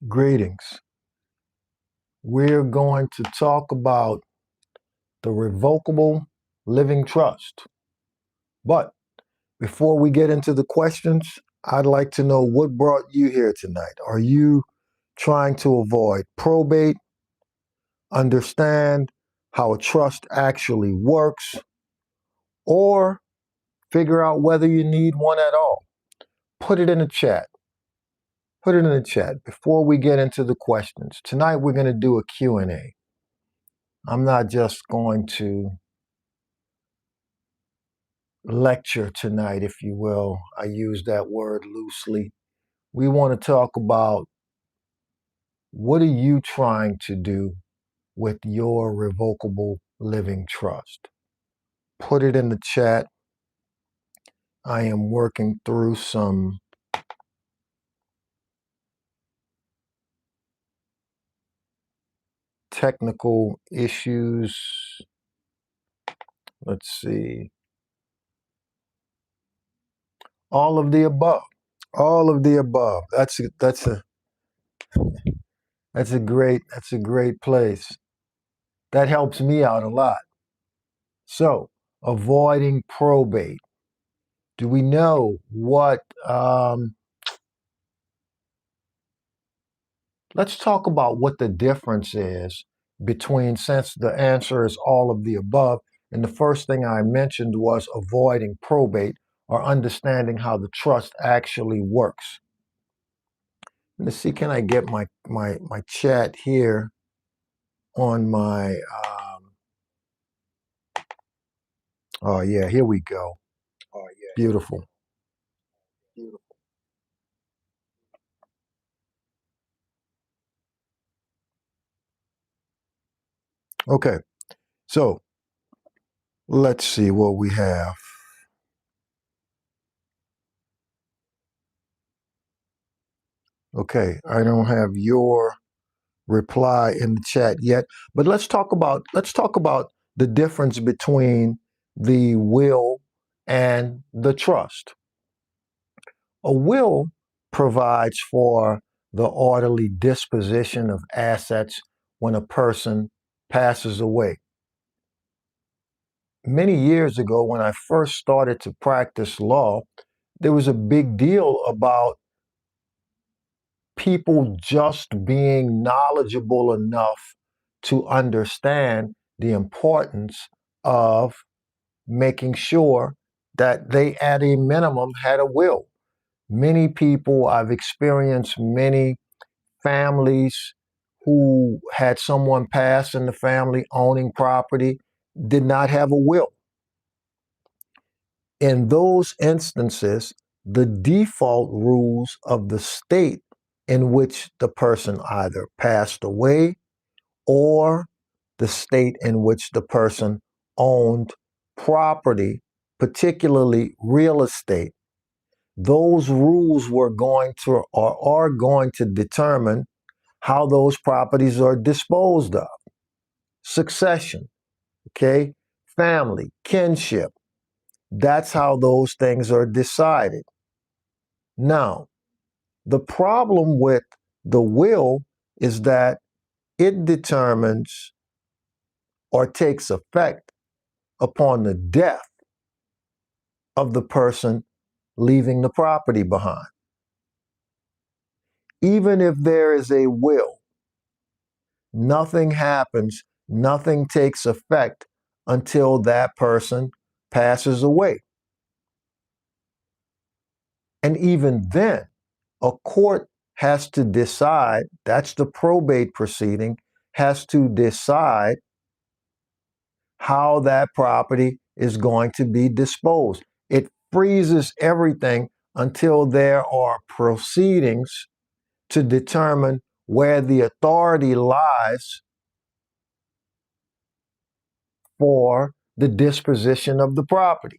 Greetings. We're going to talk about the Revocable Living Trust. But before we get into the questions, I'd like to know what brought you here tonight. Are you trying to avoid probate, understand how a trust actually works, or figure out whether you need one at all? Put it in the chat. Put it in the chat before we get into the questions. Tonight we're going to do a Q&A. I'm not just going to lecture tonight, if you will. I use that word loosely. We want to talk about what are you trying to do with your revocable living trust. Put it in the chat. I am working through some technical issues. Let's see. All of the above. All of the above. That's a great place. That helps me out a lot. So, avoiding probate. Do we know what? Let's talk about what the difference is between, since the answer is all of the above, and the first thing I mentioned was avoiding probate or understanding how the trust actually works. Let's see, can I get my chat here on my, oh yeah, here we go. Oh yeah. Beautiful. Beautiful. Okay, so let's see what we have. Okay, I don't have your reply in the chat yet, but let's talk about the difference between the will and the trust. A will provides for the orderly disposition of assets when a person passes away. Many years ago, when I first started to practice law, there was a big deal about people just being knowledgeable enough to understand the importance of making sure that they, at a minimum, had a will. Many people, I've experienced many families who had someone pass in the family owning property, did not have a will. In those instances, the default rules of the state in which the person either passed away or the state in which the person owned property, particularly real estate, those rules were going to or are going to determine how those properties are disposed of. Succession, okay? Family, kinship. That's how those things are decided. Now, the problem with the will is that it determines or takes effect upon the death of the person leaving the property behind. Even if there is a will, nothing happens, nothing takes effect until that person passes away. And even then, a court has to decide, that's the probate proceeding, has to decide how that property is going to be disposed. It freezes everything until there are proceedings to determine where the authority lies for the disposition of the property.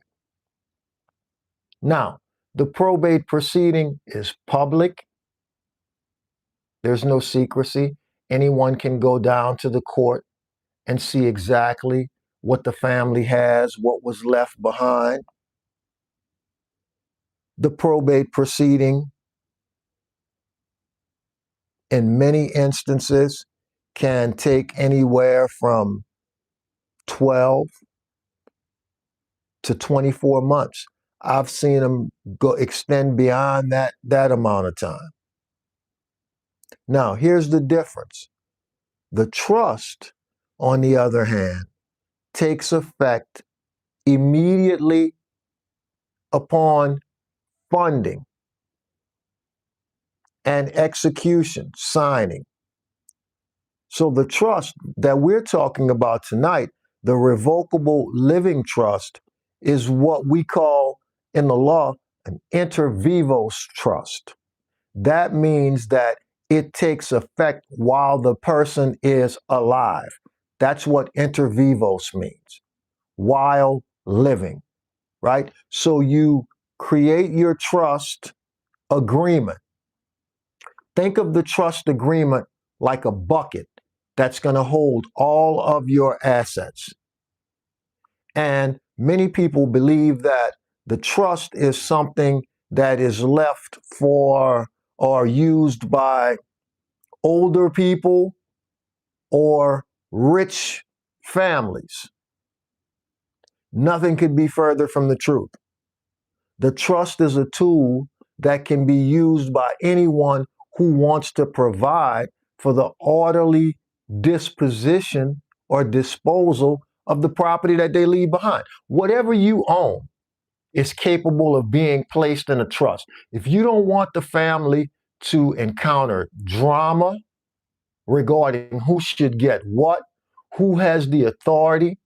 Now, the probate proceeding is public. There's no secrecy. Anyone can go down to the court and see exactly what the family has, what was left behind. The probate proceeding in many instances can take anywhere from 12 to 24 months. I've seen them go extend beyond that amount of time. Now, here's the difference. The trust, on the other hand, takes effect immediately upon funding and execution, signing. So the trust that we're talking about tonight, the Revocable Living Trust, is what we call in the law an inter vivos trust. That means that it takes effect while the person is alive. That's what inter vivos means, while living, right? So you create your trust agreement. Think of the trust agreement like a bucket that's going to hold all of your assets. And many people believe that the trust is something that is left for or used by older people or rich families. Nothing could be further from the truth. The trust is a tool that can be used by anyone who wants to provide for the orderly disposition or disposal of the property that they leave behind. Whatever you own is capable of being placed in a trust. If you don't want the family to encounter drama regarding who should get what, who has the authority,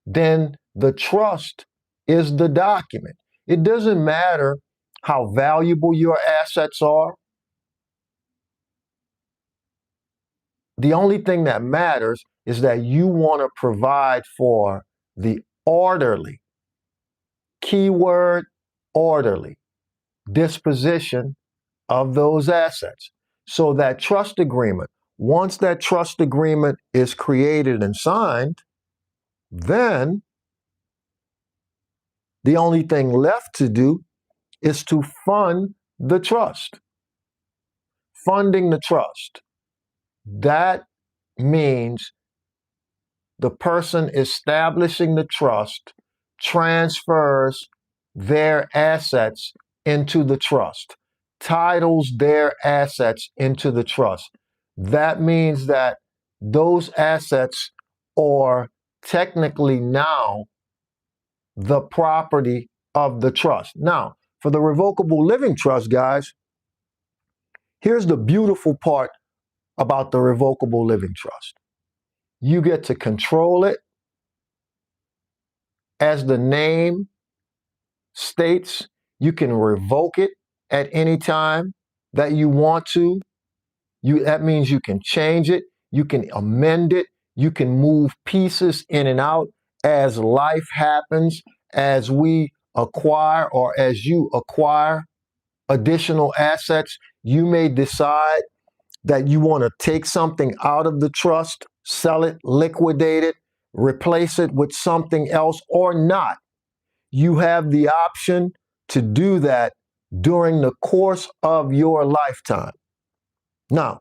then the trust is the document. It doesn't matter how valuable your assets are. The only thing that matters is that you want to provide for the orderly, keyword orderly, disposition of those assets. So that trust agreement, once that trust agreement is created and signed, then the only thing left to do is to fund the trust. Funding the trust. That means the person establishing the trust transfers their assets into the trust, titles their assets into the trust. That means that those assets are technically now the property of the trust. Now, for the Revocable Living Trust, guys, here's the beautiful part about the Revocable Living Trust. You get to control it. As the name states, you can revoke it at any time that you want to. That means you can change it, you can amend it, you can move pieces in and out as life happens, as we acquire or as you acquire additional assets. You may decide that you want to take something out of the trust, sell it, liquidate it, replace it with something else or not. You have the option to do that during the course of your lifetime. Now,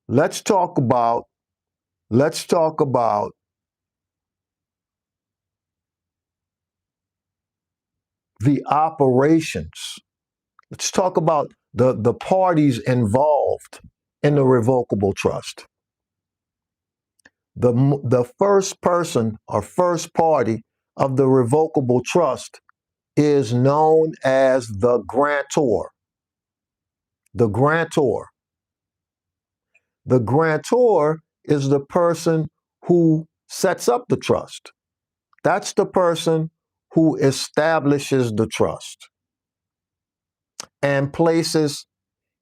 let's talk about the operations. Let's talk about the parties involved in the revocable trust. The first person or first party of the revocable trust is known as the grantor. The grantor. The grantor is the person who sets up the trust. That's the person who establishes the trust and places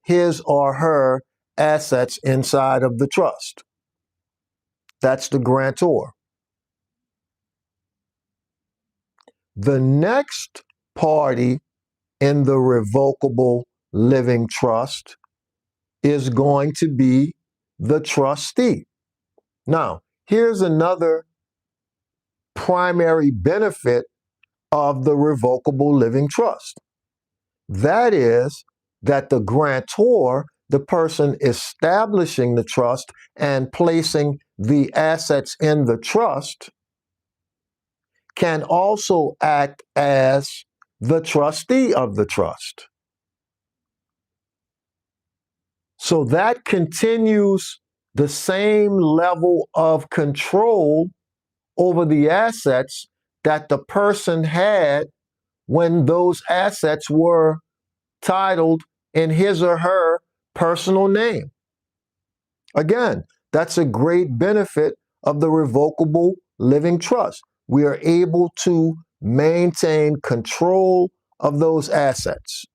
his or her assets inside of the trust. That's the grantor. The next party in the revocable living trust is going to be the trustee. Now, here's another primary benefit of the revocable living trust. That is that the grantor, the person establishing the trust and placing the assets in the trust, can also act as the trustee of the trust. So that continues the same level of control over the assets that the person had when those assets were titled in his or her personal name. Again, that's a great benefit of the Revocable Living Trust. We are able to maintain control of those assets.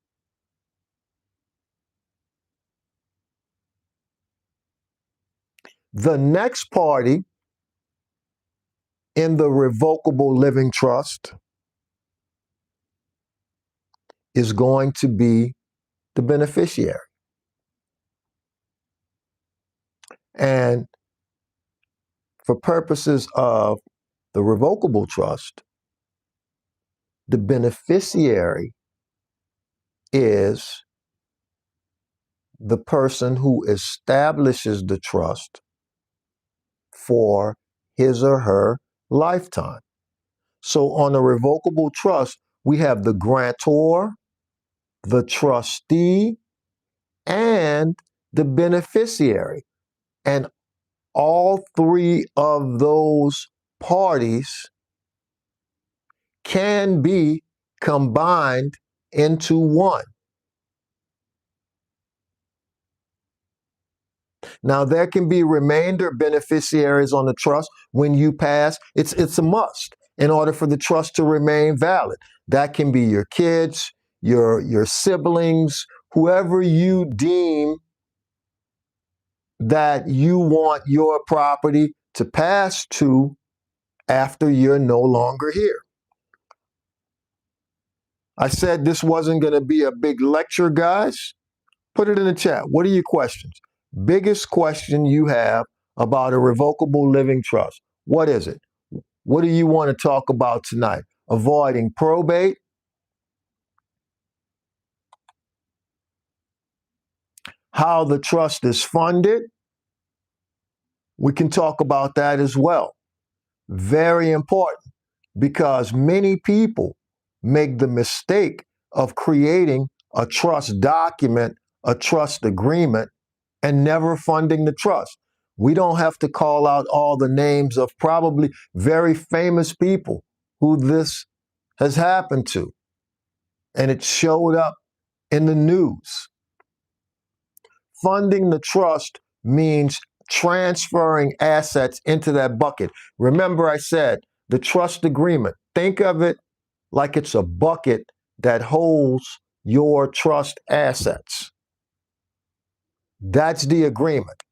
The next party in the Revocable Living Trust is going to be the beneficiary. And for purposes of the Revocable Trust, the beneficiary is the person who establishes the trust for his or her lifetime. So on a revocable trust, we have the grantor, the trustee, and the beneficiary. And all three of those parties can be combined into one. Now, there can be remainder beneficiaries on the trust when you pass. It's a must in order for the trust to remain valid. That can be your kids, your siblings, whoever you deem that you want your property to pass to after you're no longer here. I said this wasn't going to be a big lecture, guys. Put it in the chat. What are your questions? Biggest question you have about a revocable living trust. What is it? What do you want to talk about tonight? Avoiding probate, how the trust is funded. We can talk about that as well. Very important, because many people make the mistake of creating a trust document, a trust agreement, and never funding the trust. We don't have to call out all the names of probably very famous people who this has happened to, and it showed up in the news. Funding the trust means transferring assets into that bucket. Remember, I said the trust agreement, think of it like it's a bucket that holds your trust assets. That's the agreement.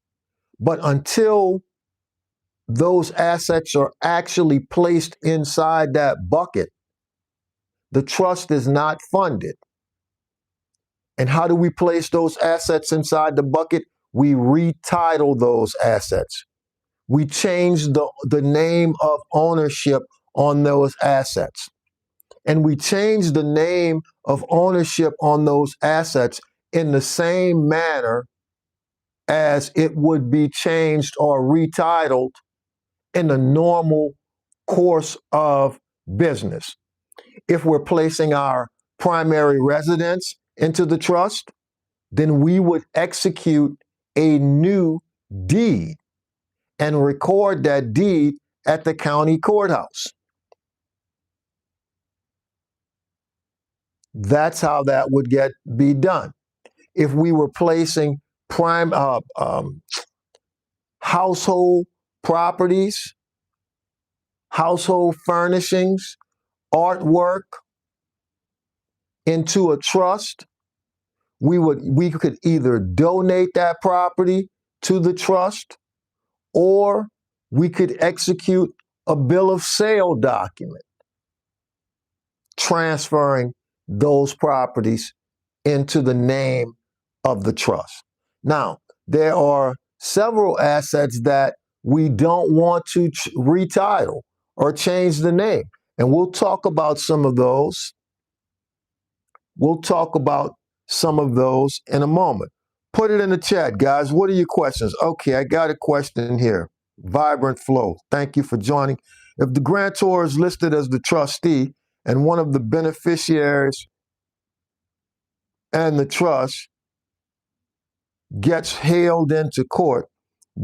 But until those assets are actually placed inside that bucket, the trust is not funded. And how do we place those assets inside the bucket? We retitle those assets. We change the name of ownership on those assets. And we change the name of ownership on those assets in the same manner as it would be changed or retitled in the normal course of business. If we're placing our primary residence into the trust, then we would execute a new deed and record that deed at the county courthouse. That's how that would be done. If we were placing household properties, household furnishings, artwork into a trust, we could either donate that property to the trust, or we could execute a bill of sale document transferring those properties into the name of the trust. Now, there are several assets that we don't want to retitle or change the name. And we'll talk about some of those. We'll talk about some of those in a moment. Put it in the chat, guys. What are your questions? Okay, I got a question here. Vibrant Flow. Thank you for joining. If the grantor is listed as the trustee and one of the beneficiaries and the trust gets hailed into court,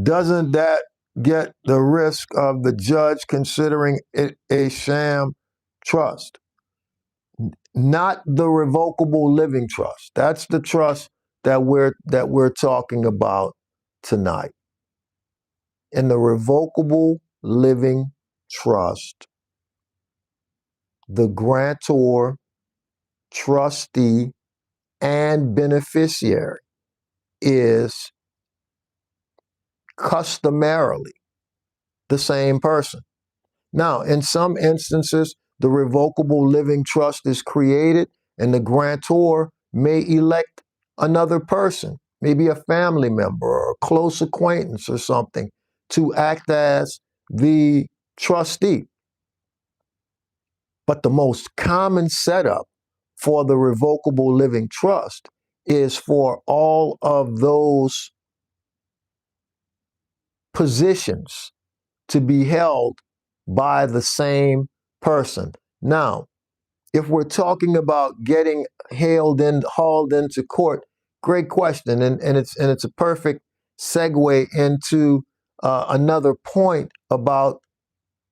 doesn't that get the risk of the judge considering it a sham trust? Not the Revocable Living Trust. That's the trust that we're talking about tonight. In the Revocable Living Trust, the grantor, trustee, and beneficiary is customarily the same person. Now, in some instances, the Revocable Living Trust is created and the grantor may elect another person, maybe a family member or a close acquaintance or something, to act as the trustee. But the most common setup for the Revocable Living Trust is for all of those positions to be held by the same person. Now, if we're talking about getting hauled into court, great question, and it's a perfect segue into another point about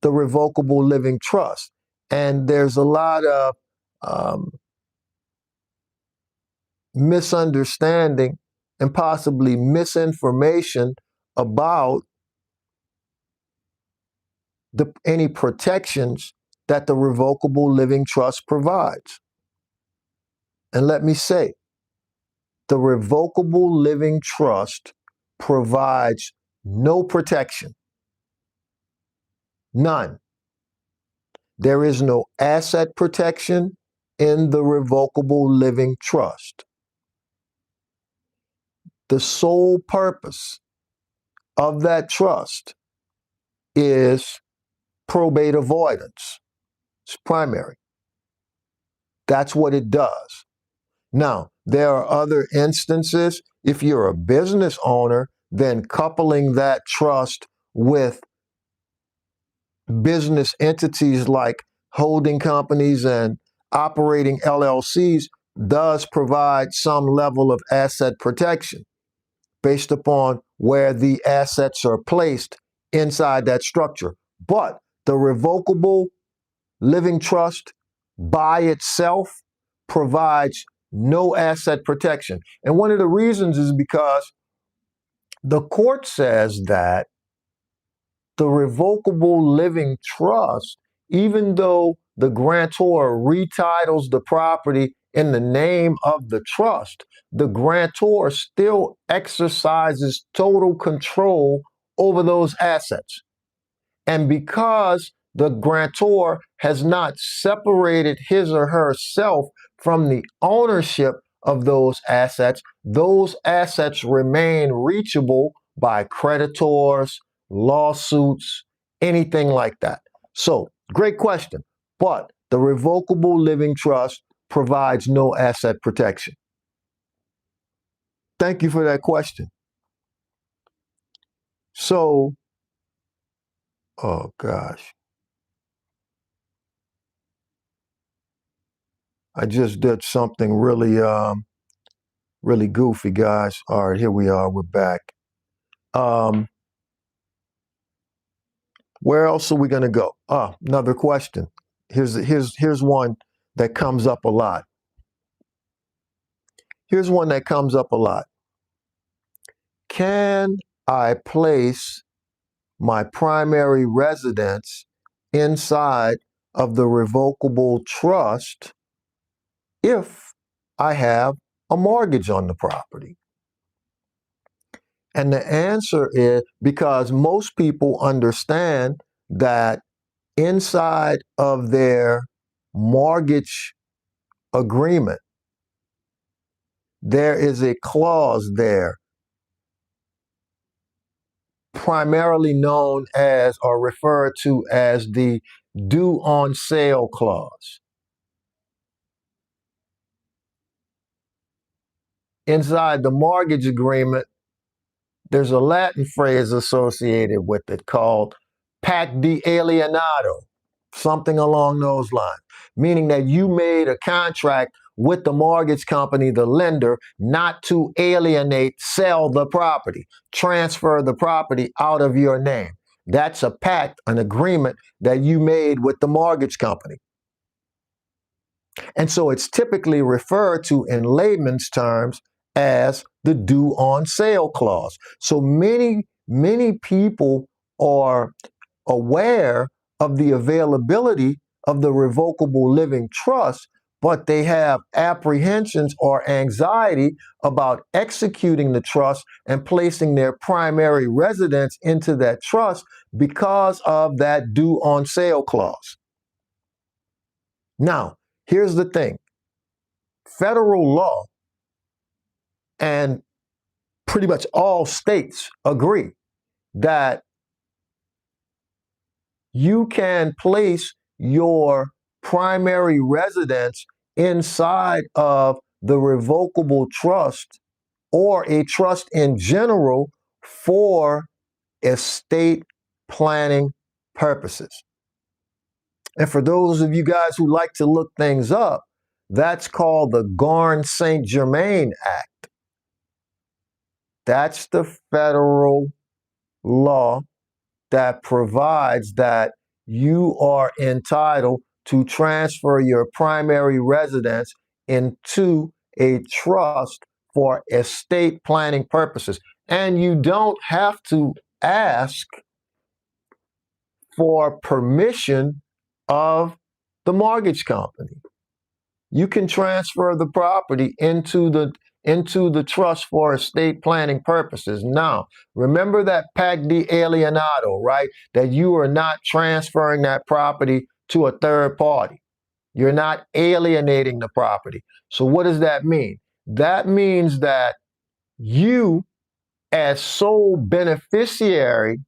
the Revocable Living Trust. And there's a lot of misunderstanding and possibly misinformation about any protections that the Revocable Living Trust provides. And let me say, the Revocable Living Trust provides no protection. None. There is no asset protection in the Revocable Living Trust. The sole purpose of that trust is probate avoidance. It's primary. That's what it does. Now, there are other instances. If you're a business owner, then coupling that trust with business entities like holding companies and operating LLCs does provide some level of asset protection based upon where the assets are placed inside that structure. But the Revocable Living Trust by itself provides no asset protection. And one of the reasons is because the court says that the Revocable Living Trust, even though the grantor retitles the property in the name of the trust, the grantor still exercises total control over those assets. And because the grantor has not separated his or herself from the ownership of those assets remain reachable by creditors, lawsuits, anything like that. So, great question. But the Revocable Living Trust provides no asset protection. Thank you for that question. So, oh gosh. I just did something really, really goofy, guys. All right, here we are. We're back. Where else are we going to go? Another question. Here's one that comes up a lot. Here's one that comes up a lot. Can I place my primary residence inside of the Revocable Trust if I have a mortgage on the property? And the answer is because most people understand that inside of their mortgage agreement, there is a clause there, primarily known as or referred to as the due on sale clause. inside the mortgage agreement, there's a Latin phrase associated with it called pact de alienado, something along those lines, meaning that you made a contract with the mortgage company, the lender, not to alienate, sell the property, transfer the property out of your name. That's a pact, an agreement that you made with the mortgage company. And so it's typically referred to in layman's terms as the due on sale clause. So many people are aware of the availability of the Revocable Living Trust, but they have apprehensions or anxiety about executing the trust and placing their primary residence into that trust because of that due on sale clause. Now, here's the thing. Federal law and pretty much all states agree that you can place your primary residence inside of the revocable trust or a trust in general for estate planning purposes. And for those of you guys who like to look things up, that's called the Garn-St Germain Act. That's the federal law that provides that you are entitled to transfer your primary residence into a trust for estate planning purposes. And you don't have to ask for permission of the mortgage company. You can transfer the property into the trust for estate planning purposes. Now, remember that pact de alienado, right? That you are not transferring that property to a third party. You're not alienating the property. So what does that mean? That means that you, as sole beneficiary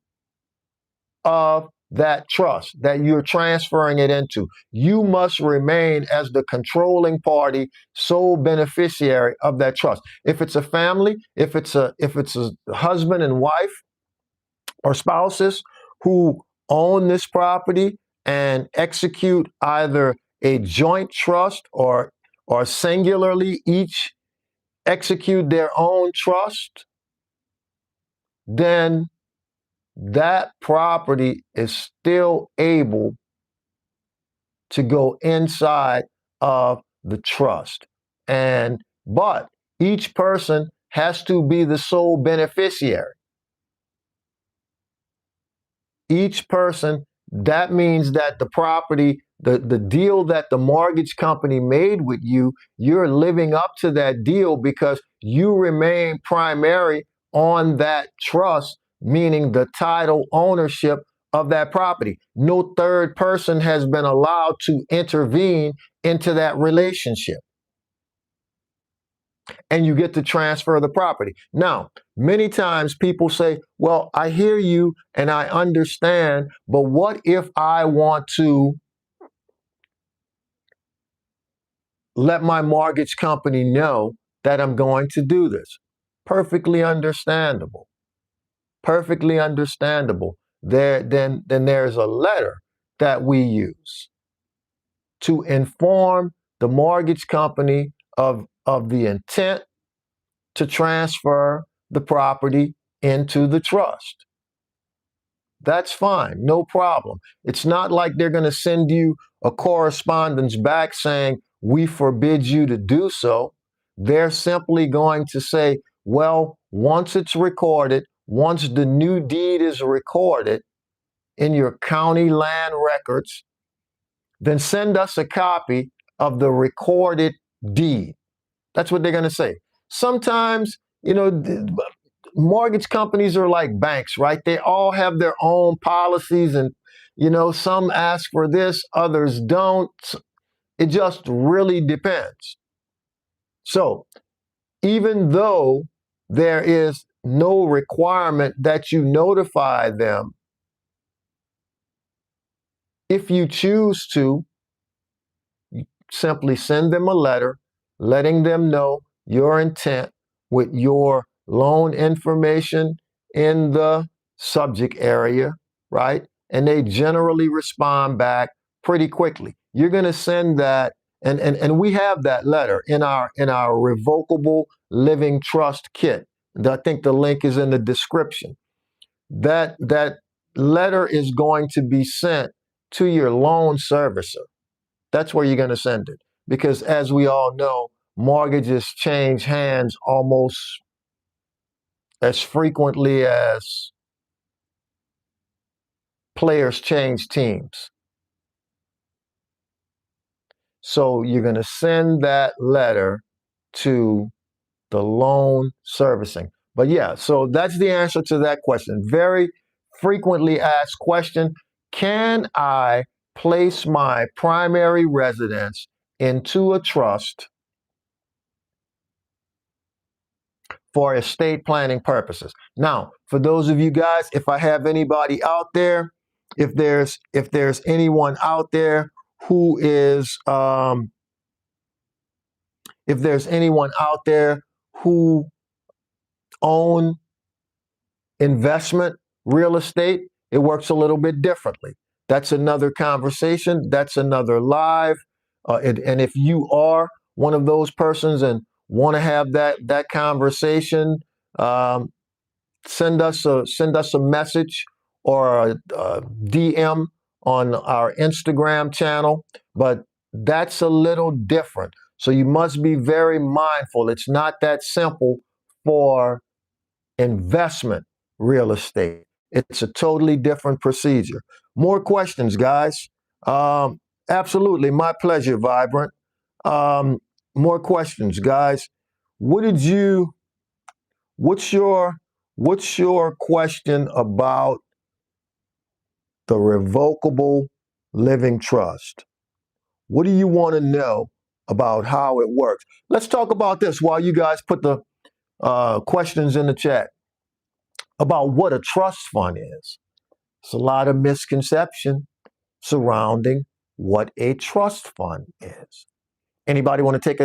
of that trust that you're transferring it into, you must remain as the controlling party, sole beneficiary of that trust. If it's a family, if it's a husband and wife or spouses who own this property and execute either a joint trust or singularly each execute their own trust, then that property is still able to go inside of the trust. But each person has to be the sole beneficiary. Each person, that means that the property, the deal that the mortgage company made with you, you're living up to that deal because you remain primary on that trust, meaning the title ownership of that property. No third person has been allowed to intervene into that relationship. And you get to transfer the property. Now, many times people say, well, I hear you and I understand, but what if I want to let my mortgage company know that I'm going to do this? Perfectly understandable. Perfectly understandable. Then there's a letter that we use to inform the mortgage company of the intent to transfer the property into the trust. That's fine, no problem. It's not like they're going to send you a correspondence back saying, we forbid you to do so. They're simply going to say, well, once it's recorded, once the new deed is recorded in your county land records, then send us a copy of the recorded deed. That's what they're going to say. Sometimes, mortgage companies are like banks, right? They all have their own policies and, some ask for this, others don't. It just really depends. So even though there is no requirement that you notify them, if you choose to, simply send them a letter letting them know your intent with your loan information in the subject area, right? And they generally respond back pretty quickly. You're going to send that, and we have that letter in our Revocable Living Trust kit. I think the link is in the description. That letter is going to be sent to your loan servicer. That's where you're going to send it. Because as we all know, mortgages change hands almost as frequently as players change teams. So you're going to send that letter to the loan servicing. But yeah, so that's the answer to that question. Very frequently asked question. Can I place my primary residence into a trust for estate planning purposes? Now, for those of you guys, if I have anybody out there, if there's anyone out there who is if there's anyone out there who own investment real estate, it works a little bit differently. That's another conversation. That's another live. And if you are one of those persons and want to have that conversation, send us a message or a DM on our Instagram channel. But that's a little different. So you must be very mindful. It's not that simple for investment real estate. It's a totally different procedure. More questions, guys? Absolutely, my pleasure, Vibrant. More questions, guys. What did you? What's your question about the Revocable Living Trust? What do you want to know about how it works? Let's talk about this while you guys put the questions in the chat about what a trust fund is. It's a lot of misconception surrounding what a trust fund is. Anybody want to take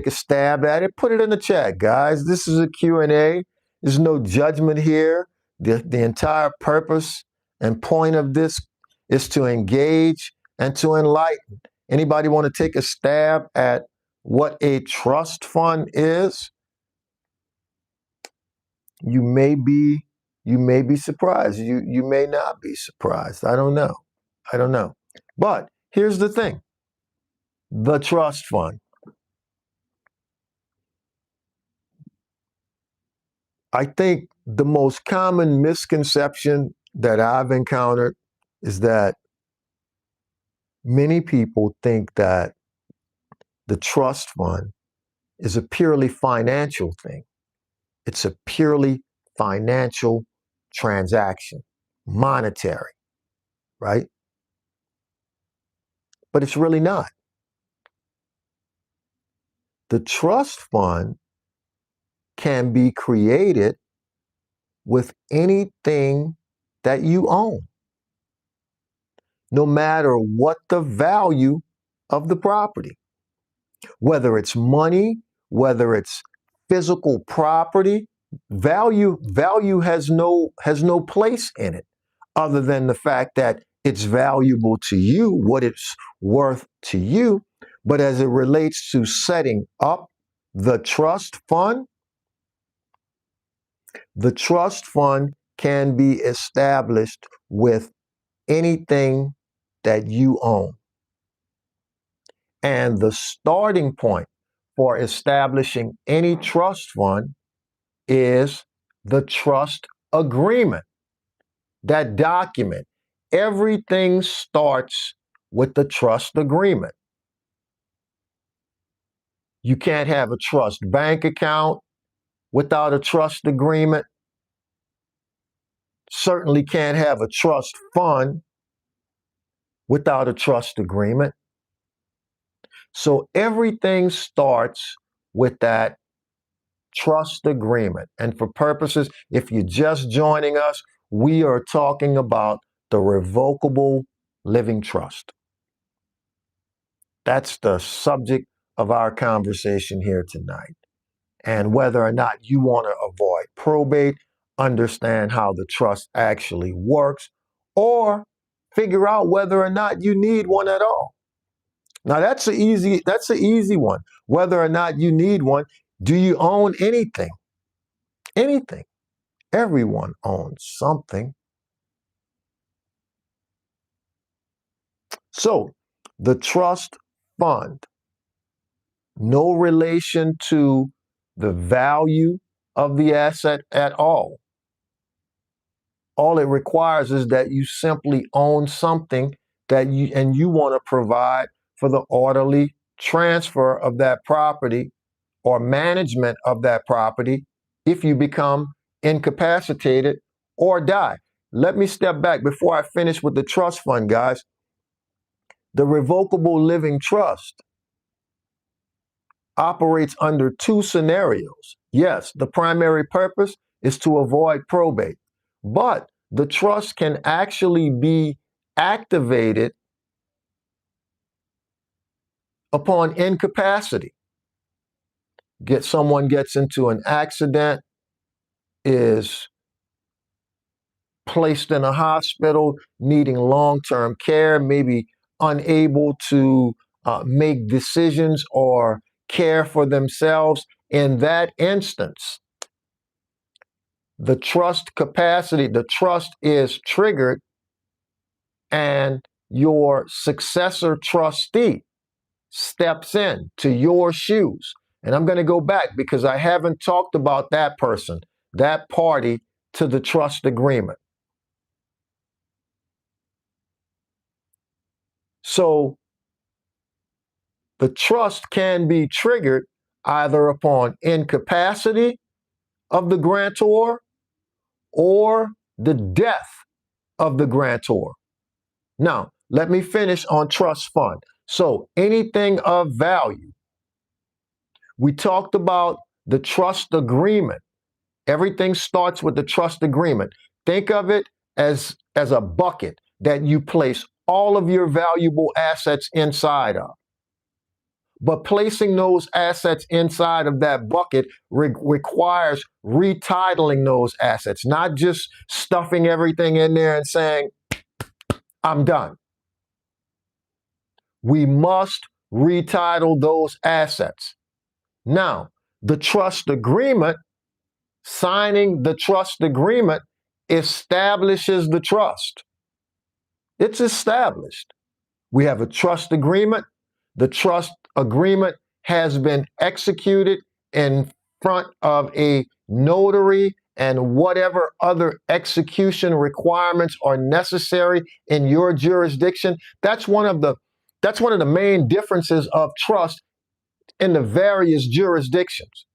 a stab at it? Put it in the chat, guys. This is a Q&A. There's no judgment here. The entire purpose and point of this is to engage and to enlighten. Anybody want to take a stab at what a trust fund is? You may be surprised. You may not be surprised. I don't know. But here's the thing. The trust fund. I think the most common misconception that I've encountered is that many people think that the trust fund is a purely financial thing. It's a purely financial transaction, monetary, right? But it's really not. The trust fund can be created with anything that you own, no matter what the value of the property, whether it's money, whether it's physical property. Value has no place in it other than the fact that it's valuable to you, what it's worth to you. But as it relates to setting up the trust fund can be established with anything that you own. And the starting point for establishing any trust fund is the trust agreement, that document. Everything starts with the trust agreement. You can't have a trust bank account without a trust agreement. Certainly can't have a trust fund without a trust agreement. So everything starts with that trust agreement. And for purposes, if you're just joining us, we are talking about the Revocable Living Trust. That's the subject of our conversation here tonight. and whether or not you want to avoid probate, understand how the trust actually works, or figure out whether or not you need one at all. Now that's an easy one. Whether or not you need one. Do you own anything? Anything. Everyone owns something. So the trust fund, no relation to the value of the asset at all. All it requires is that you simply own something that you want to provide for the orderly transfer of that property or management of that property if you become incapacitated or die. Let me step back before I finish with the trust fund, guys. The Revocable Living Trust operates under two scenarios. Yes, the primary purpose is to avoid probate, but the trust can actually be activated upon incapacity. Someone gets into an accident, is placed in a hospital, needing long-term care, maybe unable to make decisions or care for themselves. In that instance, the trust capacity, the trust is triggered, and your successor trustee steps in to your shoes. And I'm going to go back because I haven't talked about that person, that party to the trust agreement. So the trust can be triggered either upon incapacity of the grantor or the death of the grantor. Now, let me finish on trust fund. So anything of value. We talked about the trust agreement. Everything starts with the trust agreement. Think of it as a bucket that you place all of your valuable assets inside of. But placing those assets inside of that bucket requires retitling those assets, not just stuffing everything in there and saying, I'm done. We must retitle those assets. Now, the trust agreement, signing the trust agreement establishes the trust. It's established. We have a trust agreement. The trust agreement has been executed in front of a notary and whatever other execution requirements are necessary in your jurisdiction. That's one of the main differences of trust in the various jurisdictions.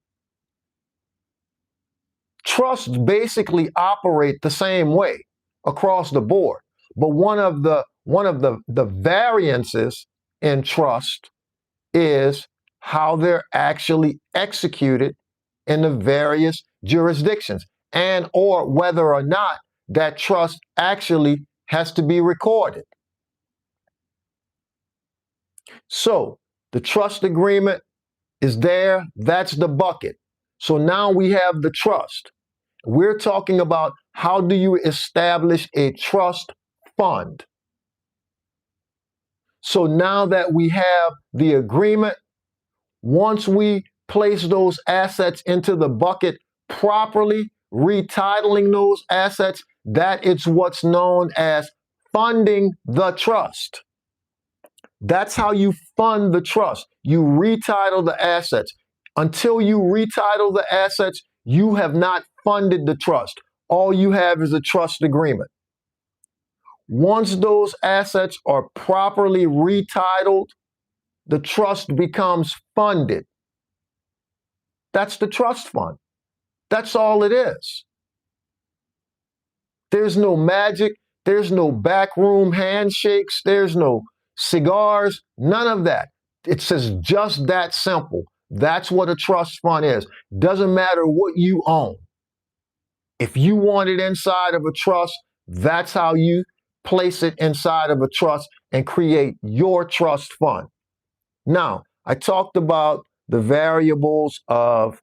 Trusts basically operate the same way across the board, but one of the variances in trust is how they're actually executed in the various jurisdictions, and or whether or not that trust actually has to be recorded. So the trust agreement is there. That's the bucket. So now we have the trust. We're talking about how do you establish a trust fund. So now that we have the agreement, once we place those assets into the bucket properly, retitling those assets, that is what's known as funding the trust. That's how you fund the trust. You retitle the assets. Until you retitle the assets, you have not funded the trust. All you have is a trust agreement. Once those assets are properly retitled, the trust becomes funded. That's the trust fund. That's all it is. There's no magic. There's no backroom handshakes. There's no cigars. None of that. It's just that simple. That's what a trust fund is. Doesn't matter what you own. If you want it inside of a trust, that's how you place it inside of a trust and create your trust fund. Now, I talked about the variables of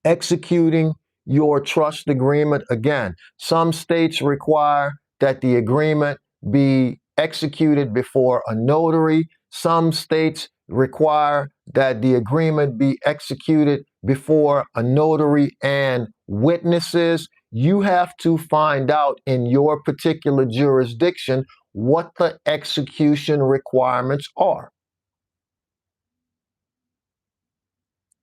executing your trust agreement. Again, some states require that the agreement be executed before a notary. Some states require that the agreement be executed before a notary and witnesses. You have to find out in your particular jurisdiction what the execution requirements are,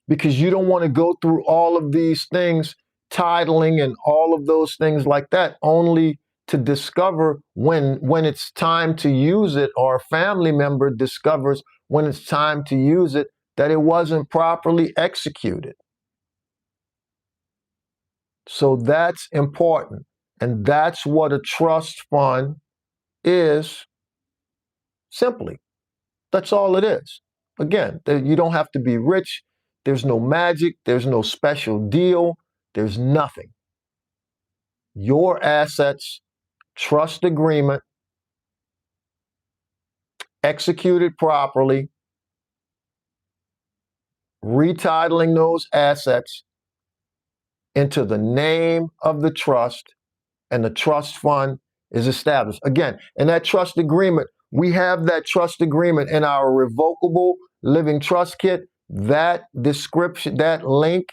because you don't want to go through all of these things, titling and all of those things like that, only to discover when it's time to use it, or a family member discovers when it's time to use it that it wasn't properly executed. So that's important. And that's what a trust fund is, simply. That's all it is. Again, you don't have to be rich. There's no magic. There's no special deal. There's nothing. Your assets, trust agreement, executed properly, retitling those assets into the name of the trust, and the trust fund is established. Again, in that trust agreement, we have that trust agreement in our Revocable Living Trust Kit. That description, that link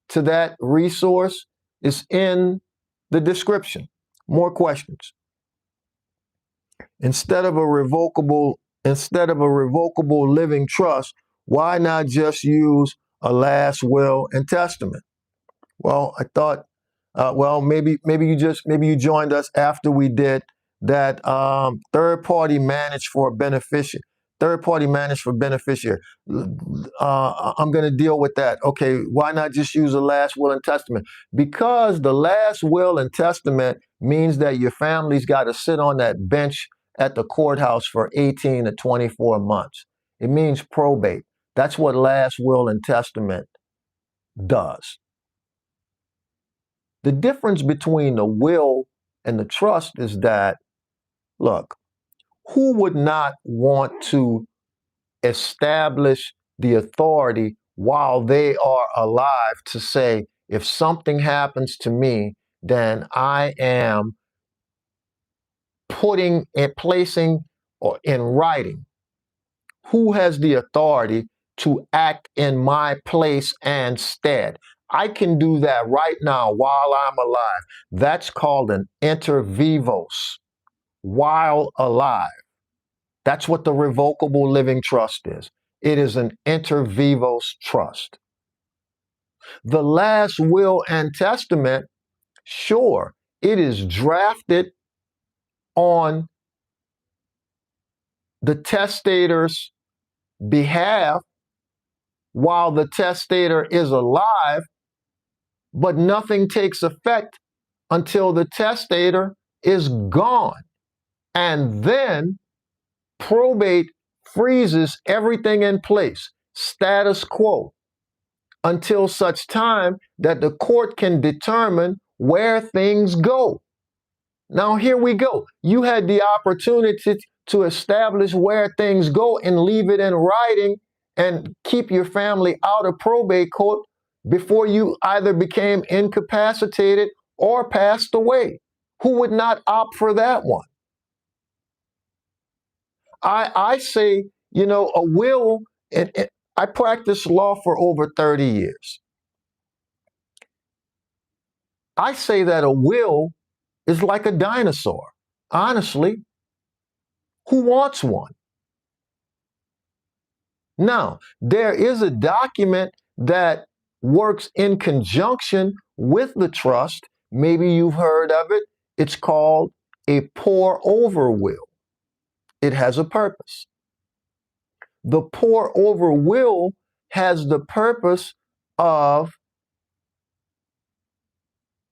to that resource is in the description. More questions? Instead of a revocable living trust, why not just use a last will and testament? Well, I thought, maybe you joined us after we did that third party managed for beneficiary. I'm going to deal with that. Okay, why not just use a last will and testament? Because the last will and testament means that your family's got to sit on that bench at the courthouse for 18 to 24 months. It means probate. That's what last will and testament does. The difference between the will and the trust is that, look, who would not want to establish the authority while they are alive to say, if something happens to me, then I am putting and placing or in writing who has the authority to act in my place and stead. I can do that right now while I'm alive. That's called an inter vivos, while alive. That's what the Revocable Living Trust is. It is an inter vivos trust. The last will and testament, sure, it is drafted on the testator's behalf while the testator is alive, but nothing takes effect until the testator is gone. And then probate freezes everything in place, status quo, until such time that the court can determine where things go. Now, here we go. You had the opportunity to establish where things go and leave it in writing and keep your family out of probate court before you either became incapacitated or passed away. Who would not opt for that one? I say, a will, and I practiced law for over 30 years. I say that a will is like a dinosaur. Honestly, who wants one? Now, there is a document that works in conjunction with the trust. Maybe you've heard of it. It's called a pour-over will. It has a purpose. The pour-over will has the purpose of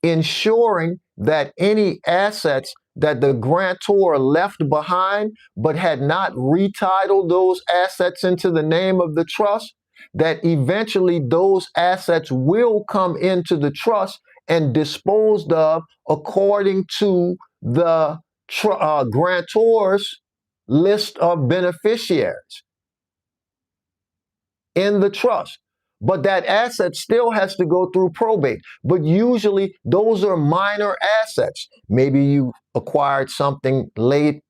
ensuring that any assets that the grantor left behind but had not retitled those assets into the name of the trust, that eventually those assets will come into the trust and disposed of according to the grantor's list of beneficiaries in the trust. But that asset still has to go through probate. But usually those are minor assets. Maybe you acquired something late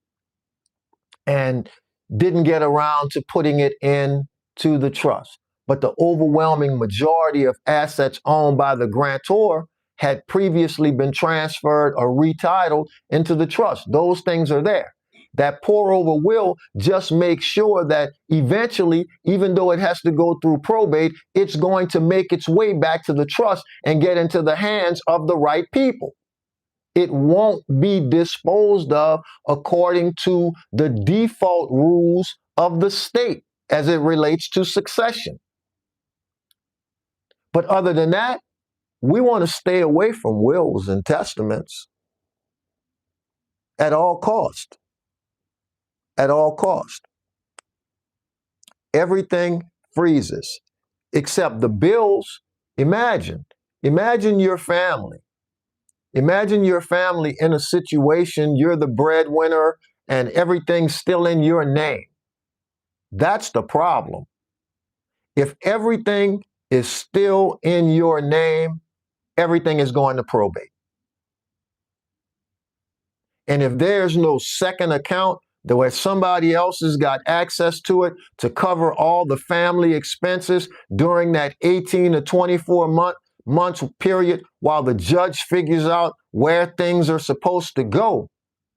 and didn't get around to putting it into the trust. But the overwhelming majority of assets owned by the grantor had previously been transferred or retitled into the trust. Those things are there. That pour over will just makes sure that eventually, even though it has to go through probate, it's going to make its way back to the trust and get into the hands of the right people. It won't be disposed of according to the default rules of the state as it relates to succession. But other than that, we want to stay away from wills and testaments at all cost. At all cost. Everything freezes except the bills. Imagine your family. Imagine your family in a situation, you're the breadwinner and everything's still in your name. That's the problem. If everything is still in your name, everything is going to probate. And if there's no second account where somebody else has got access to it to cover all the family expenses during that 18 to 24 months period while the judge figures out where things are supposed to go,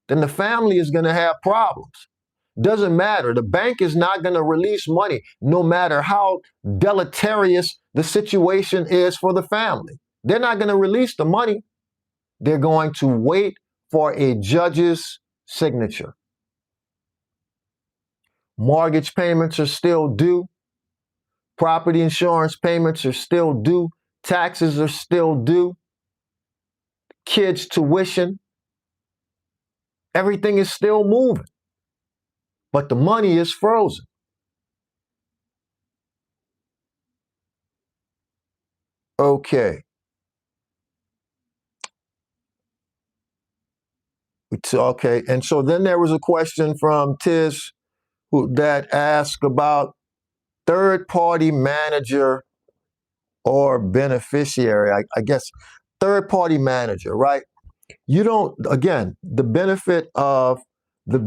then the family is going to have problems. Doesn't matter. The bank is not going to release money, no matter how deleterious the situation is for the family. They're not going to release the money. They're going to wait for a judge's signature. Mortgage payments are still due. Property insurance payments are still due. Taxes are still due. Kids' tuition. Everything is still moving. But the money is frozen. Okay. Okay. And so then there was a question from Tiz that asked about third-party manager or beneficiary. I guess third-party manager, right? You don't, again, the benefit of the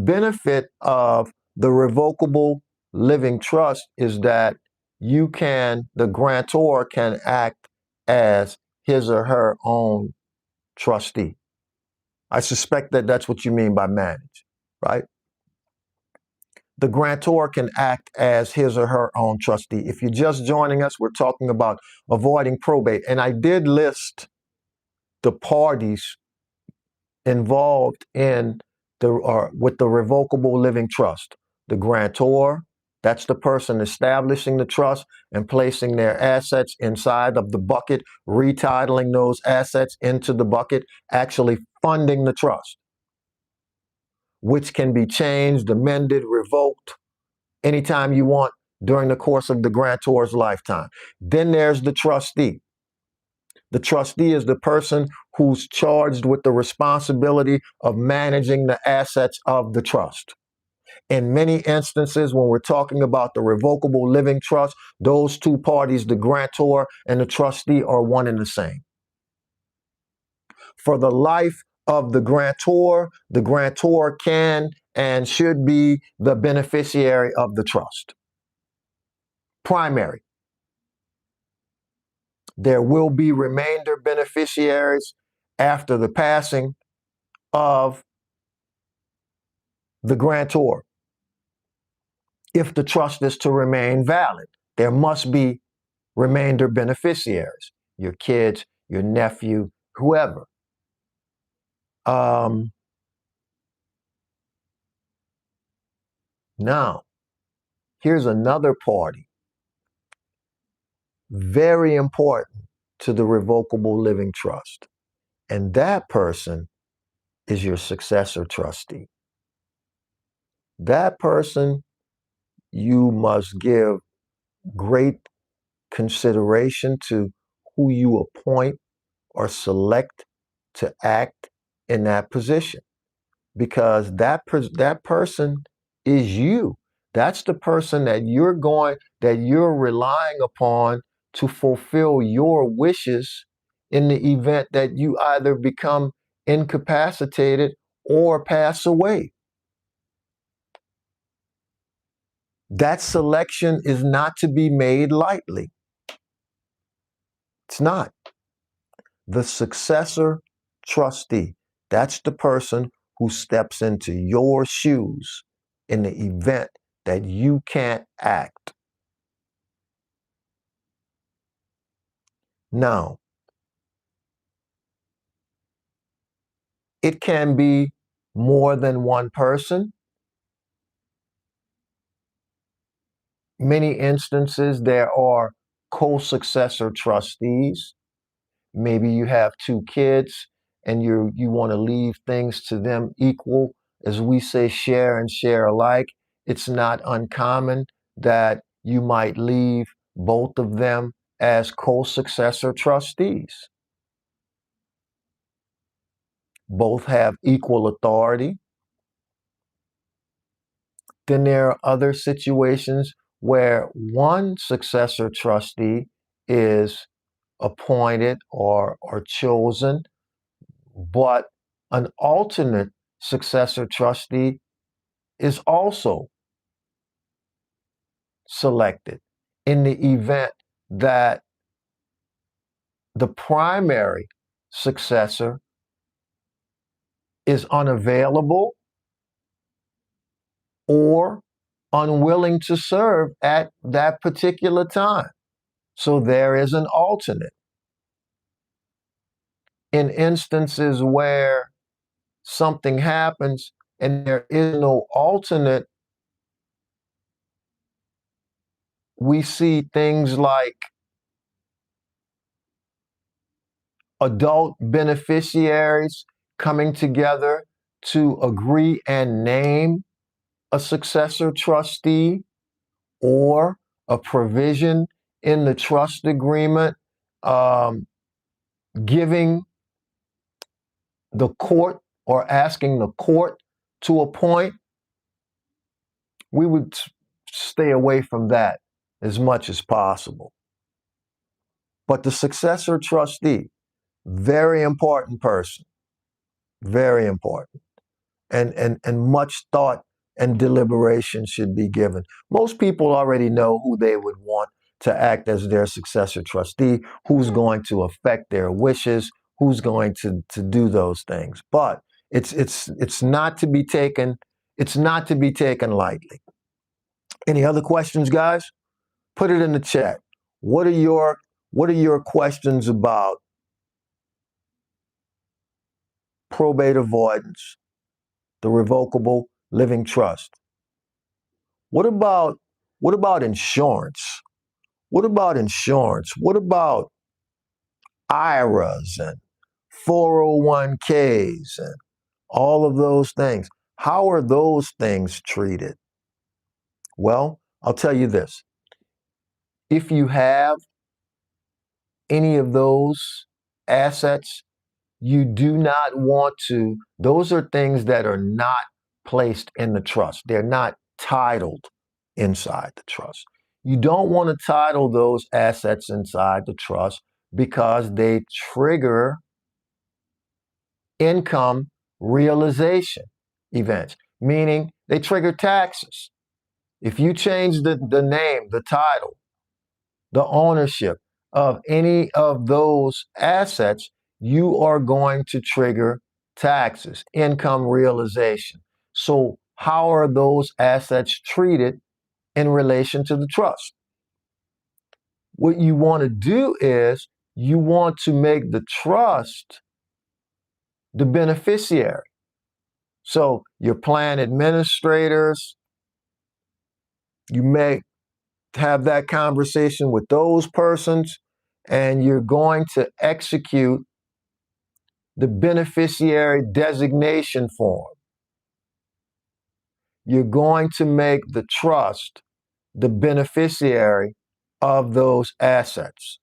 Revocable Living Trust is that the grantor can act as his or her own trustee. I suspect that that's what you mean by manage, right? The grantor can act as his or her own trustee. If you're just joining us, we're talking about avoiding probate. And I did list the parties involved in with the Revocable Living Trust. The grantor, that's the person establishing the trust and placing their assets inside of the bucket, retitling those assets into the bucket, actually funding the trust, which can be changed, amended, revoked anytime you want during the course of the grantor's lifetime. Then there's the trustee. The trustee is the person who's charged with the responsibility of managing the assets of the trust. In many instances, when we're talking about the Revocable Living Trust, those two parties, the grantor and the trustee, are one and the same. For the life of the grantor can and should be the beneficiary of the trust. Primary. There will be remainder beneficiaries after the passing of the grantor. If the trust is to remain valid, there must be remainder beneficiaries, your kids, your nephew, whoever. Now, here's another party, very important to the Revocable Living Trust, and that person is your successor trustee. That person you must give great consideration to who you appoint or select to act in that position, because that person is you. That's the person that you're relying upon to fulfill your wishes in the event that you either become incapacitated or pass away. That selection is not to be made lightly. It's not. The successor trustee, that's the person who steps into your shoes in the event that you can't act. Now, it can be more than one person. Many instances, there are co-successor trustees. Maybe you have two kids and you want to leave things to them equal. As we say, share and share alike. It's not uncommon that you might leave both of them as co-successor trustees. Both have equal authority. Then there are other situations where one successor trustee is appointed or chosen, but an alternate successor trustee is also selected in the event that the primary successor is unavailable or unwilling to serve at that particular time. So there is an alternate. In instances where something happens and there is no alternate, we see things like adult beneficiaries coming together to agree and name a successor trustee, or a provision in the trust agreement giving the court or asking the court to appoint. We would stay away from that as much as possible. But the successor trustee, very important person, very important. And much thought and deliberation should be given. Most people already know who they would want to act as their successor trustee, who's going to affect their wishes, who's going to do those things. But it's not to be taken, it's not to be taken lightly. Any other questions, guys? Put it in the chat. What are your questions about probate avoidance, the Revocable Living Trust? What about insurance? What about insurance? What about IRAs and 401ks and all of those things? How are those things treated? Well, I'll tell you this. If you have any of those assets, you do not want to, those are things that are not placed in the trust. They're not titled inside the trust. You don't want to title those assets inside the trust because they trigger income realization events, meaning they trigger taxes. If you change the name, the title, the ownership of any of those assets, you are going to trigger taxes, income realization. So how are those assets treated in relation to the trust? What you want to do is you want to make the trust the beneficiary. So your plan administrators, you may have that conversation with those persons, and you're going to execute the beneficiary designation form. You're going to make the trust the beneficiary of those assets.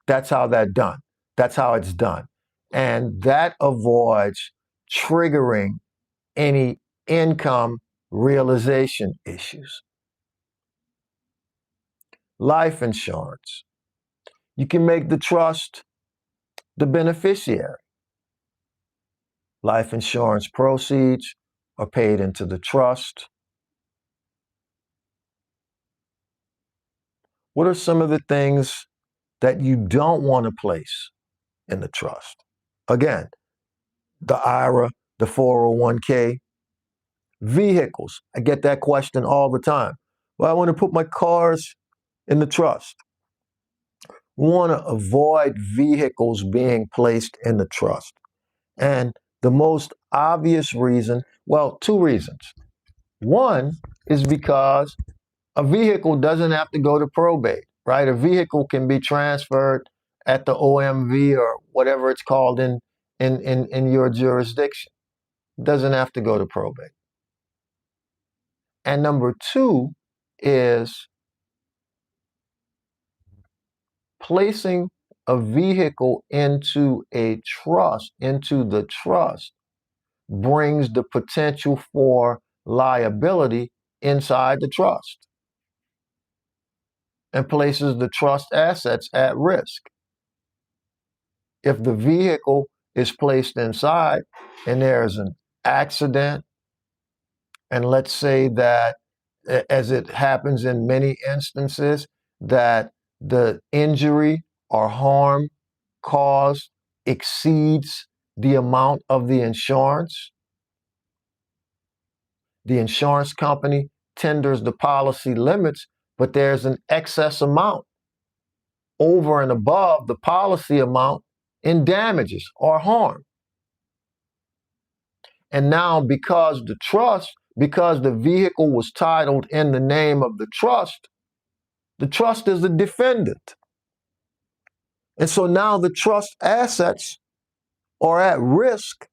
That's how that's done. That's how it's done. And that avoids triggering any income realization issues. life insurance. You can make the trust the beneficiary. Life insurance proceeds are paid into the trust. What are some of the things that you don't want to place in the trust? Again, the IRA, the 401k, vehicles. I get that question all the time. Well, I want to put my cars in the trust. We want to avoid vehicles being placed in the trust. And the most obvious reason, well, two reasons. One is because a vehicle doesn't have to go to probate, right? A vehicle can be transferred at the OMV or whatever it's called in your jurisdiction. It doesn't have to go to probate. And number two is placing a vehicle into a trust, into the trust, brings the potential for liability inside the trust and places the trust assets at risk. If the vehicle is placed inside and there's an accident, and let's say that, as it happens in many instances, that the injury or harm caused exceeds the amount of the insurance, the insurance company tenders the policy limits, but there's an excess amount over and above the policy amount in damages or harm. And now because the vehicle was titled in the name of the trust is the defendant. And so now the trust assets are at risk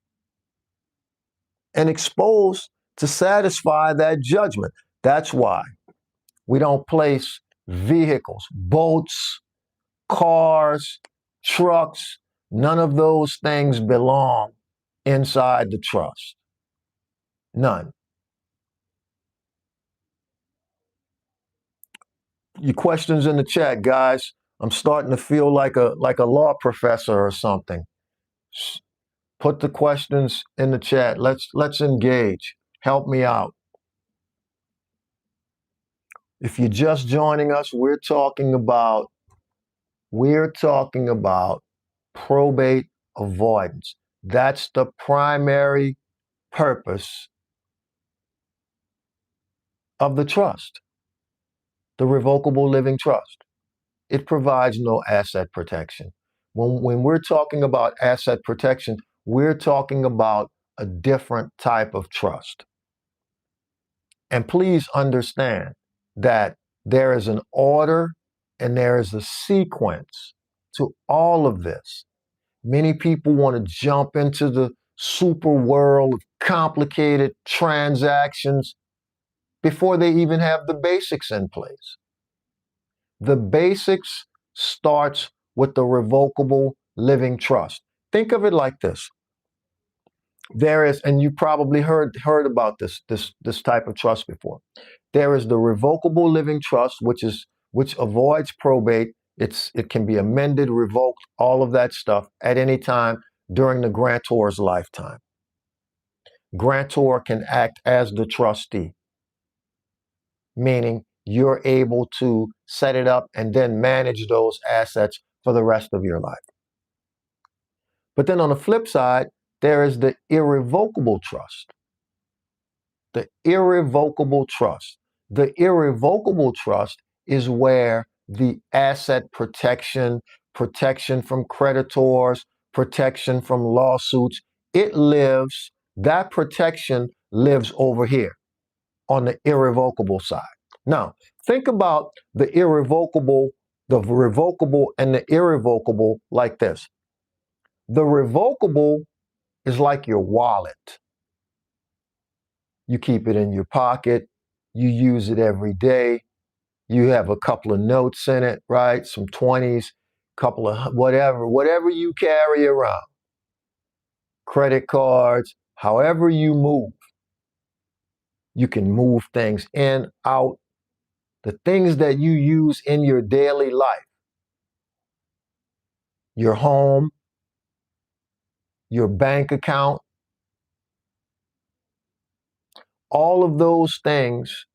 and exposed to satisfy that judgment. That's why we don't place vehicles, boats, cars, trucks, none of those things belong inside the trust. None. Your questions in the chat, guys. I'm starting to feel like a law professor or something. Put the questions in the chat. Let's engage. Help me out. If you're just joining us, we're talking about probate avoidance. That's the primary purpose of the trust, the Revocable Living Trust. It provides no asset protection. When we're talking about asset protection, we're talking about a different type of trust. And please understand that there is an order and there is a sequence to all of this. Many people want to jump into the super world of complicated transactions before they even have the basics in place. The basics starts with the Revocable Living Trust. Think of it like this. There is, and you probably heard about this type of trust before. There is the Revocable Living Trust, which avoids probate. It can be amended, revoked, all of that stuff at any time during the grantor's lifetime. Grantor can act as the trustee, meaning you're able to set it up and then manage those assets for the rest of your life. But then on the flip side, there is the Irrevocable Trust. The Irrevocable Trust. The Irrevocable Trust is where the asset protection, protection from creditors, protection from lawsuits, that protection lives over here on the irrevocable side. Now, think about the revocable and the irrevocable like this. The revocable is like your wallet. You keep it in your pocket. You use it every day. You have a couple of notes in it, right? Some 20s, couple of whatever you carry around. Credit cards, however you move. You can move things in, out, the things that you use in your daily life, your home, your bank account, all of those things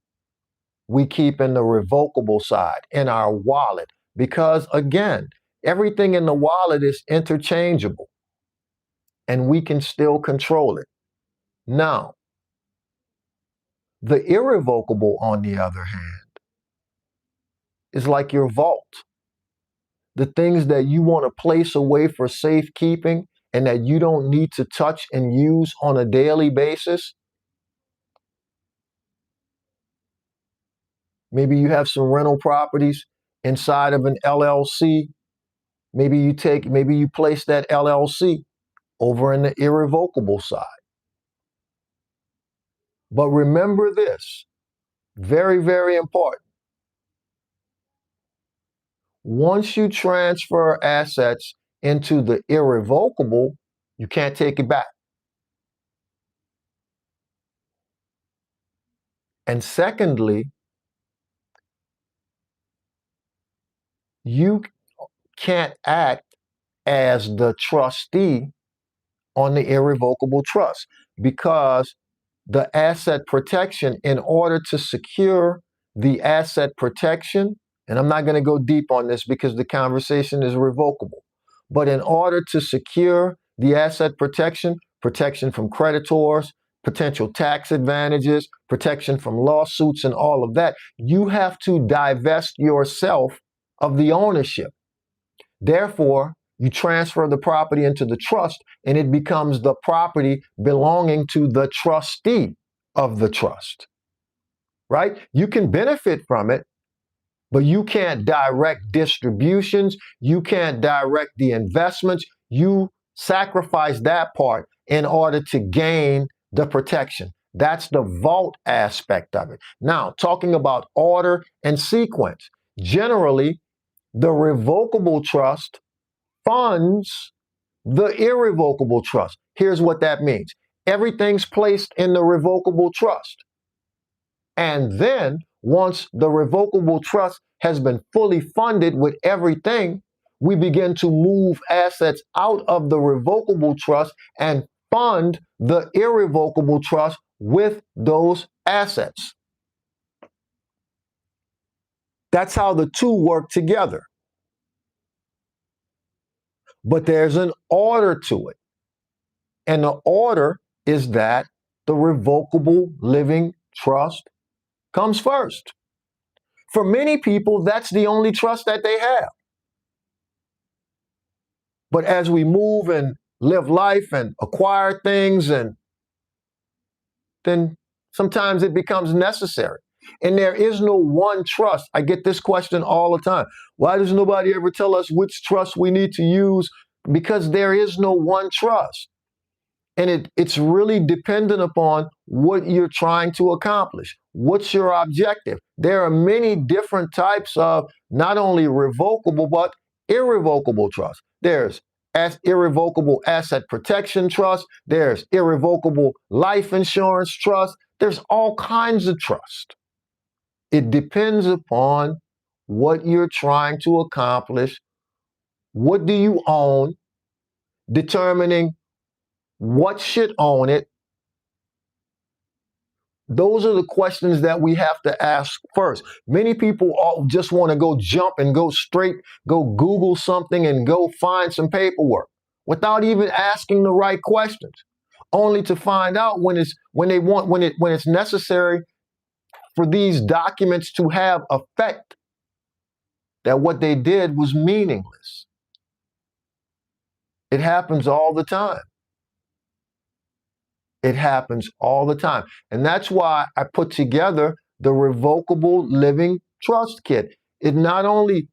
we keep in the revocable side, in our wallet, because again, everything in the wallet is interchangeable and we can still control it. Now, the irrevocable, on the other hand, is like your vault. The things that you want to place away for safekeeping and that you don't need to touch and use on a daily basis. Maybe you have some rental properties inside of an LLC. Maybe you place that LLC over in the irrevocable side. But remember this, very, very important. Once you transfer assets into the irrevocable, you can't take it back. And secondly, you can't act as the trustee on the irrevocable trust, because the asset protection, in order to secure the asset protection, and I'm not going to go deep on this because the conversation is revocable, but in order to secure the asset protection, protection from creditors, potential tax advantages, protection from lawsuits and all of that, you have to divest yourself of the ownership. Therefore, you transfer the property into the trust and it becomes the property belonging to the trustee of the trust, right? You can benefit from it, but you can't direct distributions. You can't direct the investments. You sacrifice that part in order to gain the protection. That's the vault aspect of it. Now, talking about order and sequence, generally, the revocable trust funds the irrevocable trust. Here's what that means. Everything's placed in the revocable trust. And then once the revocable trust has been fully funded with everything, we begin to move assets out of the revocable trust and fund the irrevocable trust with those assets. That's how the two work together. But there's an order to it. And the order is that the revocable living trust comes first. For many people, that's the only trust that they have. But as we move and live life and acquire things, and then sometimes it becomes necessary. And there is no one trust. I get this question all the time. Why does nobody ever tell us which trust we need to use? Because there is no one trust. And it's really dependent upon what you're trying to accomplish. What's your objective? There are many different types of not only revocable, but irrevocable trust. There's irrevocable asset protection trust. There's irrevocable life insurance trust. There's all kinds of trust. It depends upon what you're trying to accomplish. What do you own? Determining what should own it. Those are the questions that we have to ask first. Many people just want to go jump and go straight, go Google something and go find some paperwork without even asking the right questions, only to find out when it's necessary for these documents to have effect, that what they did was meaningless. It happens all the time. It happens all the time. And that's why I put together the Revocable Living Trust Kit. It not only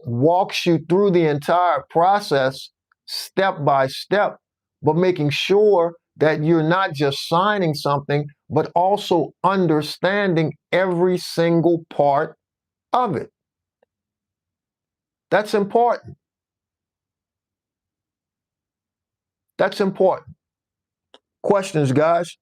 walks you through the entire process step by step, but making sure that you're not just signing something, but also understanding every single part of it. That's important. That's important. Questions, guys?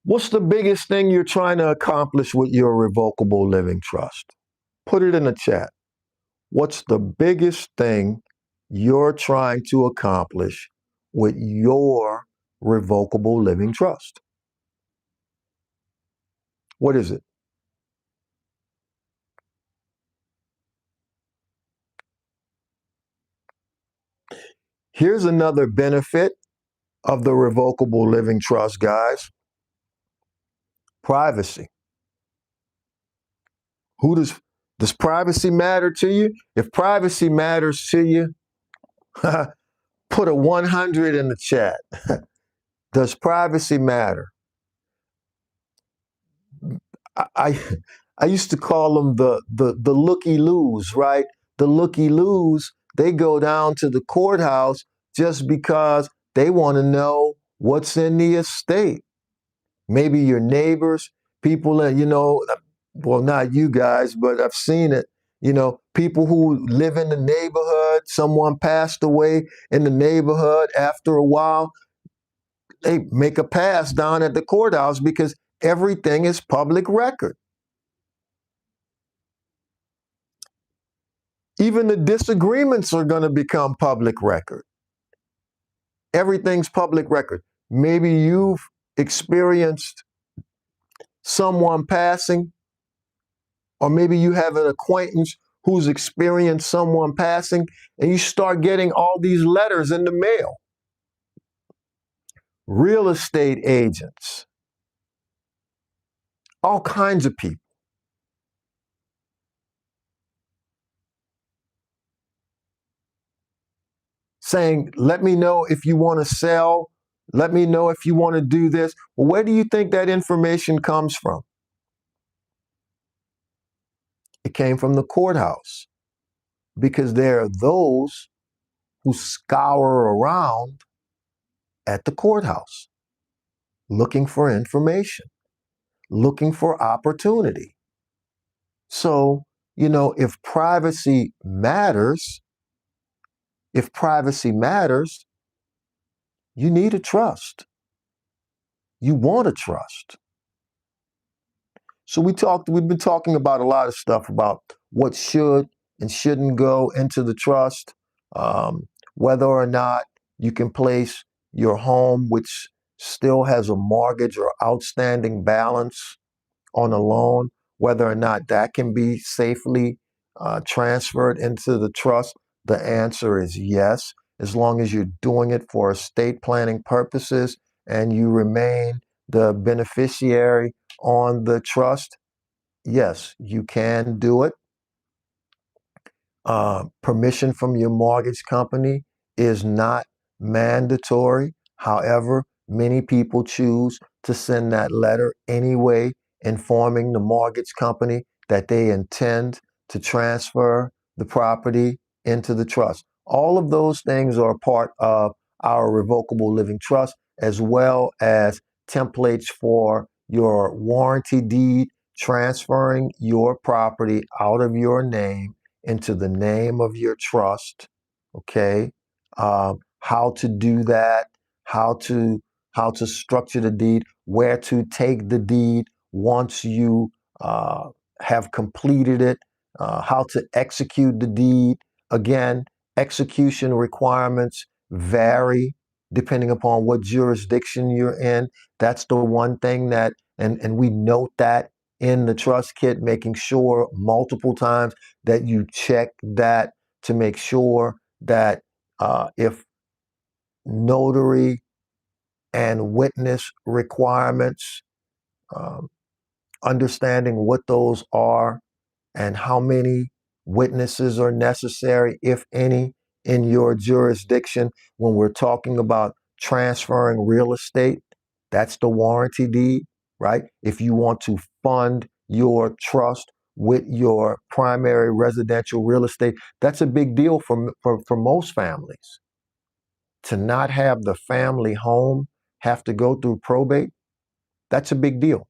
What's the biggest thing you're trying to accomplish with your revocable living trust? Put it in the chat. What's the biggest thing you're trying to accomplish with your revocable living trust? What is it? Here's another benefit of the revocable living trust, guys. Privacy. Who does privacy matter to you? If privacy matters to you, put a 100 in the chat. Does privacy matter? I I used to call them the looky-loos, right? The looky-loos, they go down to the courthouse just because they want to know what's in the estate. Maybe your neighbors, people that, well, not you guys, but I've seen it. People who live in the neighborhood, someone passed away in the neighborhood. After a while, they make a pass down at the courthouse because everything is public record. Even the disagreements are going to become public record. Everything's public record. Maybe you've experienced someone passing, or maybe you have an acquaintance who's experienced someone passing, and you start getting all these letters in the mail. Real estate agents, all kinds of people saying, let me know if you want to sell. Let me know if you want to do this. Well, where do you think that information comes from? It came from the courthouse, because there are those who scour around at the courthouse looking for information, looking for opportunity. So, if privacy matters, you need a trust. You want a trust. So we've been talking about a lot of stuff about what should and shouldn't go into the trust, whether or not you can place your home, which still has a mortgage or outstanding balance on a loan, whether or not that can be safely transferred into the trust. The answer is yes, as long as you're doing it for estate planning purposes and you remain the beneficiary on the trust. Yes, you can do it. Permission from your mortgage company is not mandatory. However, many people choose to send that letter anyway, informing the mortgage company that they intend to transfer the property into the trust. All of those things are part of our revocable living trust, as well as templates for your warranty deed, transferring your property out of your name into the name of your trust. Okay, how to do that, how to structure the deed, where to take the deed once you have completed it, how to execute the deed. Again, execution requirements vary depending upon what jurisdiction you're in. That's the one thing that, and we note that in the trust kit, making sure multiple times that you check that to make sure that if notary and witness requirements, understanding what those are and how many witnesses are necessary, if any, in your jurisdiction. When we're talking about transferring real estate, that's the warranty deed, right? If you want to fund your trust with your primary residential real estate, that's a big deal for most families. To not have the family home have to go through probate, that's a big deal.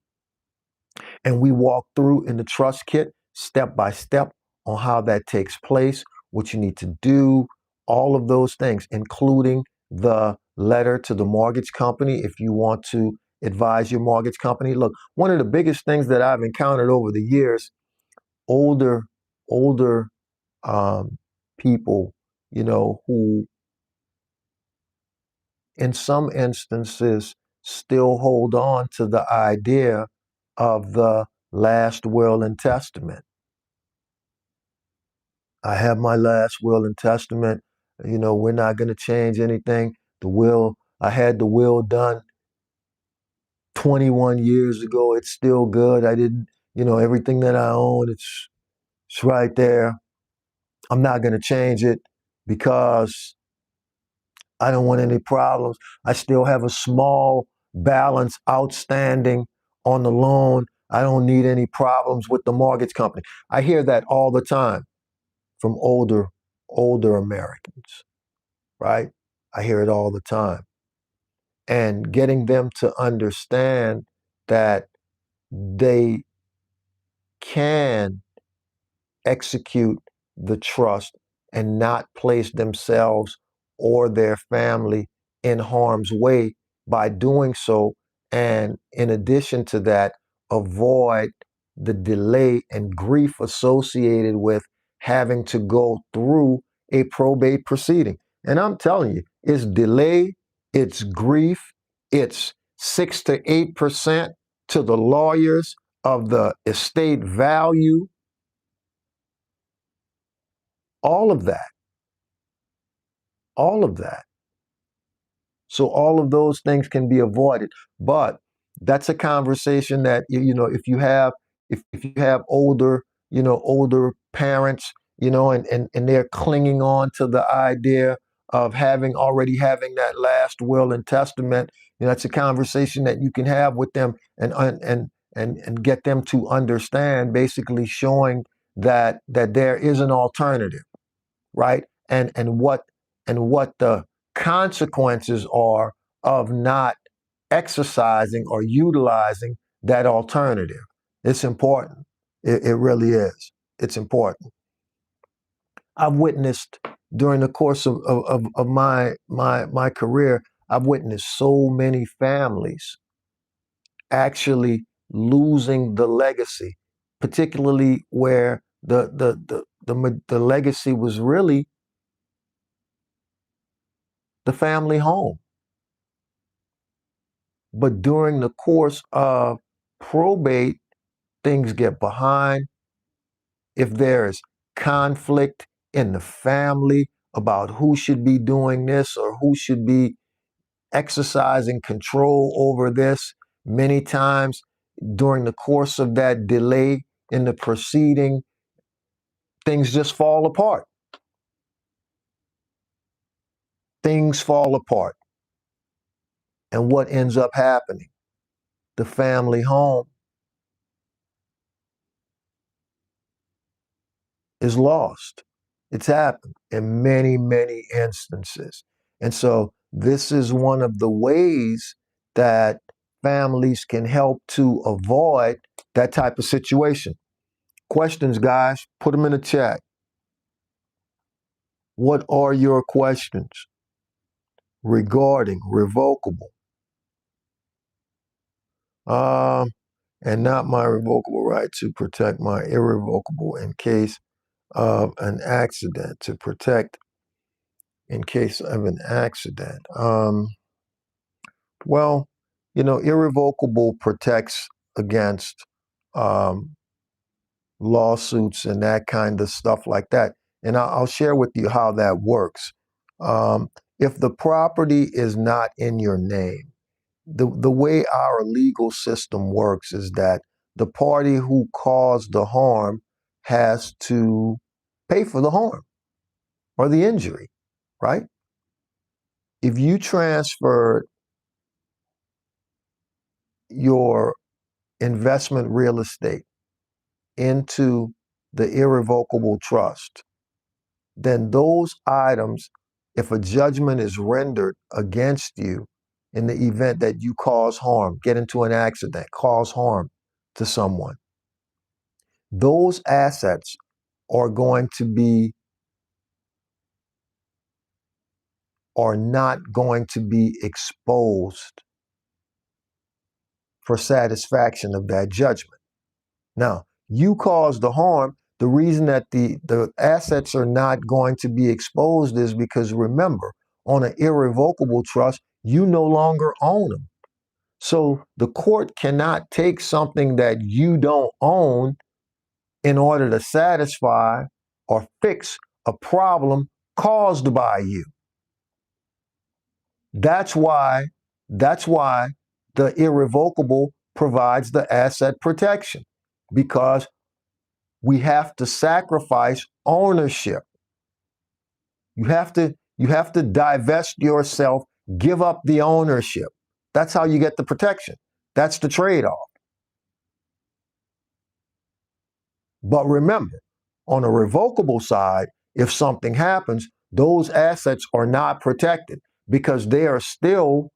And we walk through in the trust kit step by step on how that takes place, what you need to do, all of those things, including the letter to the mortgage company if you want to advise your mortgage company. Look, one of the biggest things that I've encountered over the years, older um, people, who in some instances still hold on to the idea of the last will and testament. I have my last will and testament. We're not going to change anything. The will, I had the will done 21 years ago. It's still good. I didn't, everything that I own, it's right there. I'm not going to change it because I don't want any problems. I still have a small balance outstanding on the loan. I don't need any problems with the mortgage company. I hear that all the time from older Americans, right? I hear it all the time. And getting them to understand that they can execute the trust and not place themselves or their family in harm's way by doing so. And in addition to that, avoid the delay and grief associated with having to go through a probate proceeding. And I'm telling you, it's delay, it's grief, it's 6 to 8% to the lawyers of the estate value. All of that, all of that. So all of those things can be avoided. But that's a conversation that if you have older parents, and they're clinging on to the idea of already having that last will and testament, that's a conversation that you can have with them and get them to understand, basically showing that there is an alternative, right? And what the consequences are of not exercising or utilizing that alternative. It's important. It really is. It's important. I've witnessed during the course of my career, I've witnessed so many families actually losing the legacy, particularly where the legacy was really the family home. But during the course of probate, things get behind. If there's conflict in the family about who should be doing this or who should be exercising control over this, many times during the course of that delay in the proceeding, things just fall apart. Things fall apart. And what ends up happening? The family home is lost. It's happened in many, many instances. And so this is one of the ways that families can help to avoid that type of situation. Questions, guys, put them in the chat. What are your questions regarding revocable? And not my revocable right to protect my irrevocable in case of an accident, to protect in case of an accident. Well, irrevocable protects against um, lawsuits and that kind of stuff like that. And I'll share with you how that works. If the property is not in your name, the way our legal system works is that the party who caused the harm has to pay for the harm or the injury, right? If you transferred your investment real estate into the irrevocable trust, then those items, if a judgment is rendered against you in the event that you cause harm, get into an accident, cause harm to someone, those assets are not going to be exposed for satisfaction of that judgment. Now, you caused the harm. The reason that the assets are not going to be exposed is because, remember, on an irrevocable trust, you no longer own them. So the court cannot take something that you don't own in order to satisfy or fix a problem caused by you. That's why the irrevocable provides the asset protection, because we have to sacrifice ownership. You have to divest yourself, give up the ownership. That's how you get the protection. That's the trade-off. But remember, on a revocable side, if something happens, those assets are not protected because they are still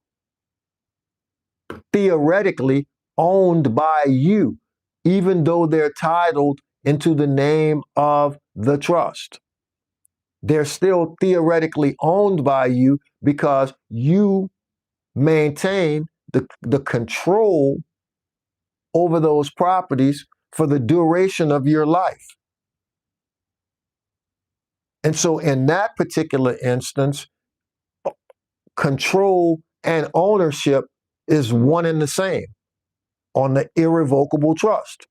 theoretically owned by you, even though they're titled into the name of the trust. They're still theoretically owned by you because you maintain the control over those properties for the duration of your life. And so in that particular instance, control and ownership is one and the same on the irrevocable trust.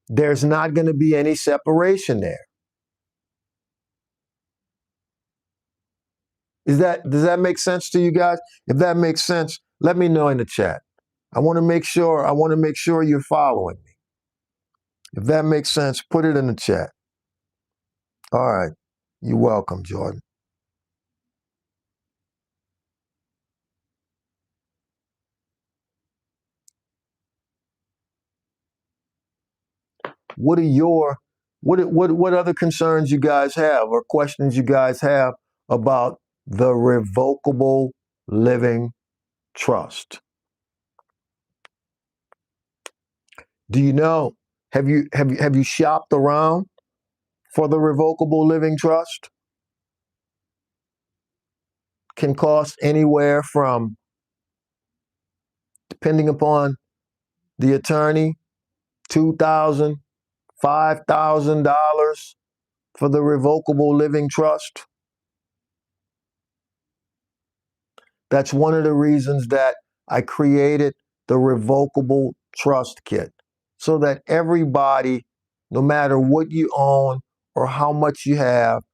There's not going to be any separation there. Does that make sense to you guys? If that makes sense, let me know in the chat. I want to make sure you're following me. If that makes sense, put it in the chat. All right. You're welcome, Jordan. What other concerns you guys have or questions you guys have about the Revocable Living Trust? Do you know, have you shopped around for the Revocable Living Trust? Can cost anywhere from, depending upon the attorney, $2,000, $5,000 for the Revocable Living Trust. That's one of the reasons that I created the Revocable Trust Kit, so that everybody, no matter what you own or how much you have,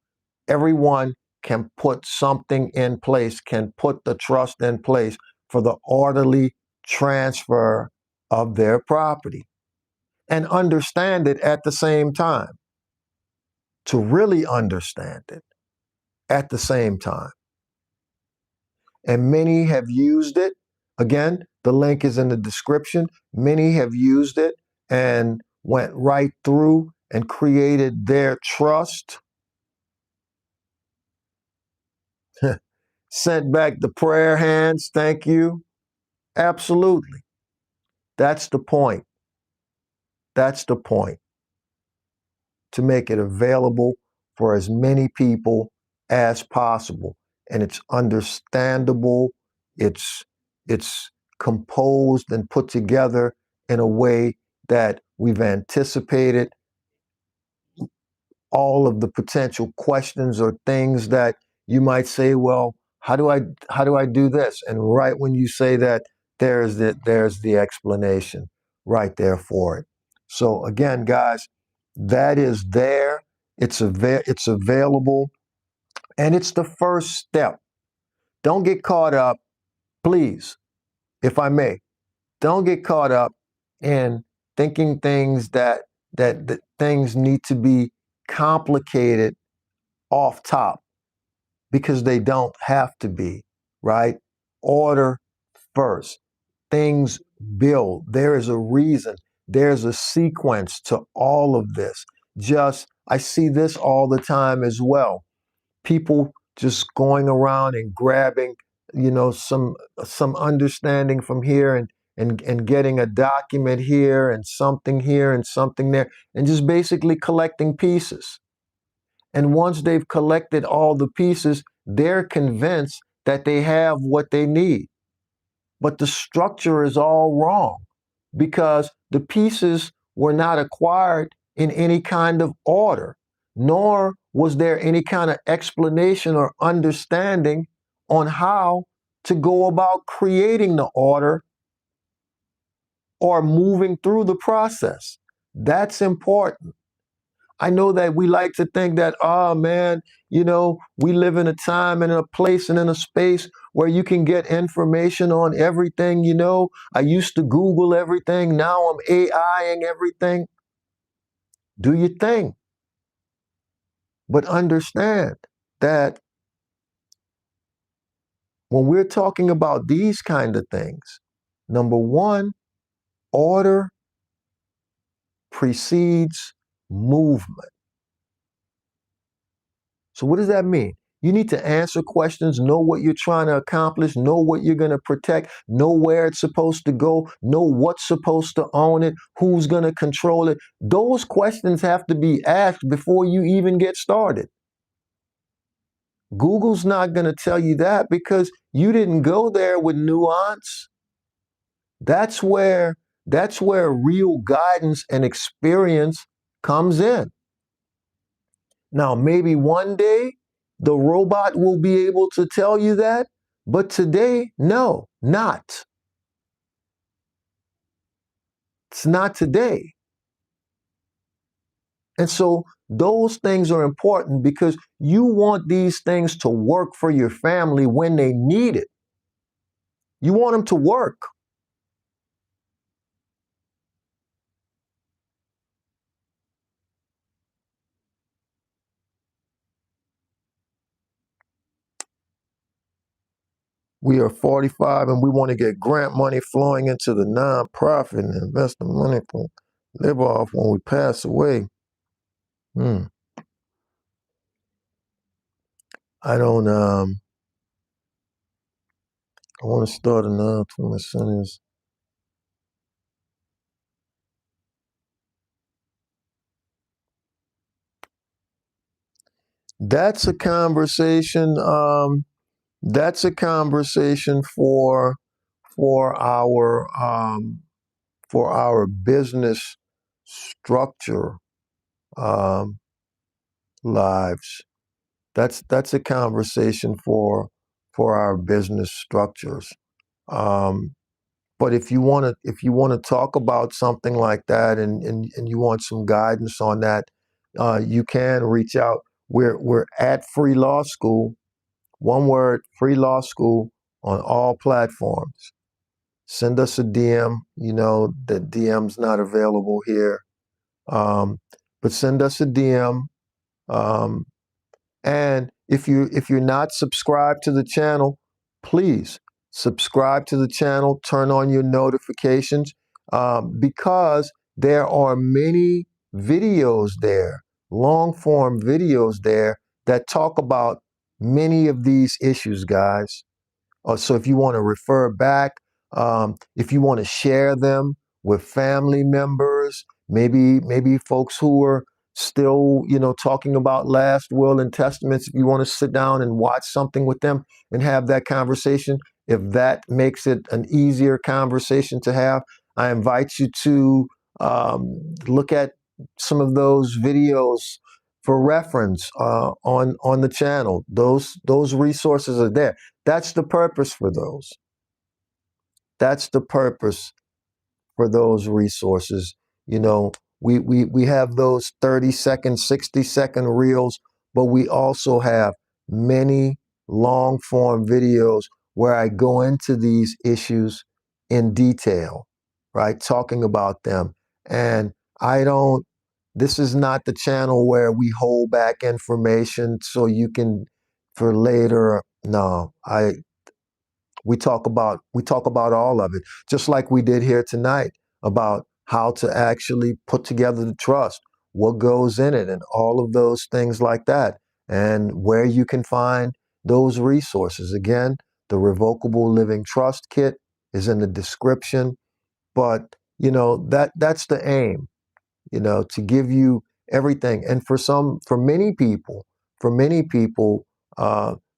everyone can put something in place, can put the trust in place for the orderly transfer of their property and understand it at the same time, to really understand it at the same time. And many have used it. Again, the link is in the description. Many have used it and went right through and created their trust. Sent back the prayer hands. Thank you. Absolutely. That's the point. That's the point. To make it available for as many people as possible. And it's understandable. It's composed and put together in a way that we've anticipated all of the potential questions or things that you might say, well, how do I do this? And right when you say that, there's the explanation right there for it. So again, guys, that is there. It's available, and it's the first step. Don't get caught up, please, if I may. Don't get caught up in thinking things that things need to be complicated off top, because they don't have to be, right? Order first. Things build. There is a reason. There's a sequence to all of this. I see this all the time as well. People just going around and grabbing, some understanding from here and getting a document here and something there, and just basically collecting pieces. And once they've collected all the pieces, they're convinced that they have what they need. but the structure is all wrong because the pieces were not acquired in any kind of order, nor was there any kind of explanation or understanding on how to go about creating the order or moving through the process. That's important. I know that we like to think that, oh man, we live in a time and in a place and in a space where you can get information on everything. I used to Google everything. Now I'm AIing everything. Do your thing. But understand that when we're talking about these kind of things, number one, order precedes movement. So what does that mean? You need to answer questions, know what you're trying to accomplish, know what you're going to protect, know where it's supposed to go, know what's supposed to own it, who's going to control it. Those questions have to be asked before you even get started. Google's not going to tell you that because you didn't go there with nuance. That's where real guidance and experience comes in. Now, maybe one day the robot will be able to tell you that, but today, no, not. It's not today. And so those things are important because you want these things to work for your family when they need it. You want them to work. We are 45 and we want to get grant money flowing into the nonprofit and invest the money to live off when we pass away. I don't, I want to start a non-20 sentence. That's a conversation. That's a conversation for our business structure lives. That's a conversation for our business structures. But if you want to talk about something like that and you want some guidance on that, you can reach out. We're at Free Law School, one word, Free Law School, on all platforms. Send us a DM. The DM's not available here, but send us a DM. And if you're not subscribed to the channel, please subscribe to the channel, turn on your notifications, because there are many videos there, long form videos there that talk about many of these issues, guys. So if you want to refer back, if you want to share them with family members, maybe folks who are still, talking about last will and testaments, if you want to sit down and watch something with them and have that conversation, if that makes it an easier conversation to have, I invite you to look at some of those videos for reference on the channel. Those resources are there. That's the purpose for those. That's the purpose for those resources. We have those 30-second, 60-second reels, but we also have many long form videos where I go into these issues in detail, right? Talking about them. And this is not the channel where we hold back information so you can for later. No, we talk about all of it, just like we did here tonight about how to actually put together the trust, what goes in it, and all of those things like that, and where you can find those resources. Again, the Revocable Living Trust Kit is in the description, but that's the aim, to give you everything. And for many people,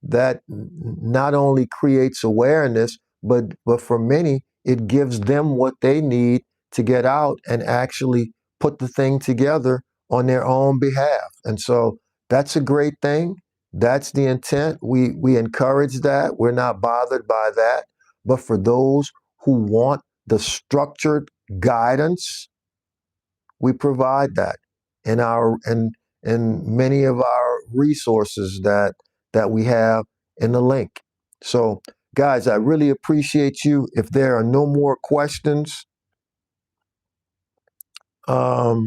that not only creates awareness, but for many, it gives them what they need to get out and actually put the thing together on their own behalf. And so that's a great thing. That's the intent. We encourage that. We're not bothered by that. But for those who want the structured guidance, we provide that in our in many of our resources that we have in the link. So guys, I really appreciate you. If there are no more questions, yeah,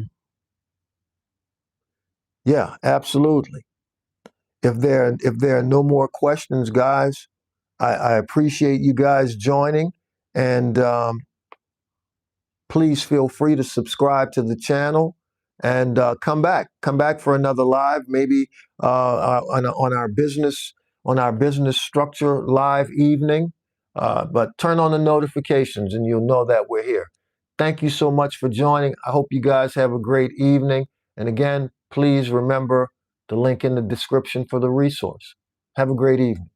absolutely. If there are no more questions, guys, I appreciate you guys joining, and please feel free to subscribe to the channel and come back for another live, maybe on our business structure live evening. But turn on the notifications and you'll know that we're here. Thank you so much for joining. I hope you guys have a great evening. And again, please remember the link in the description for the resource. Have a great evening.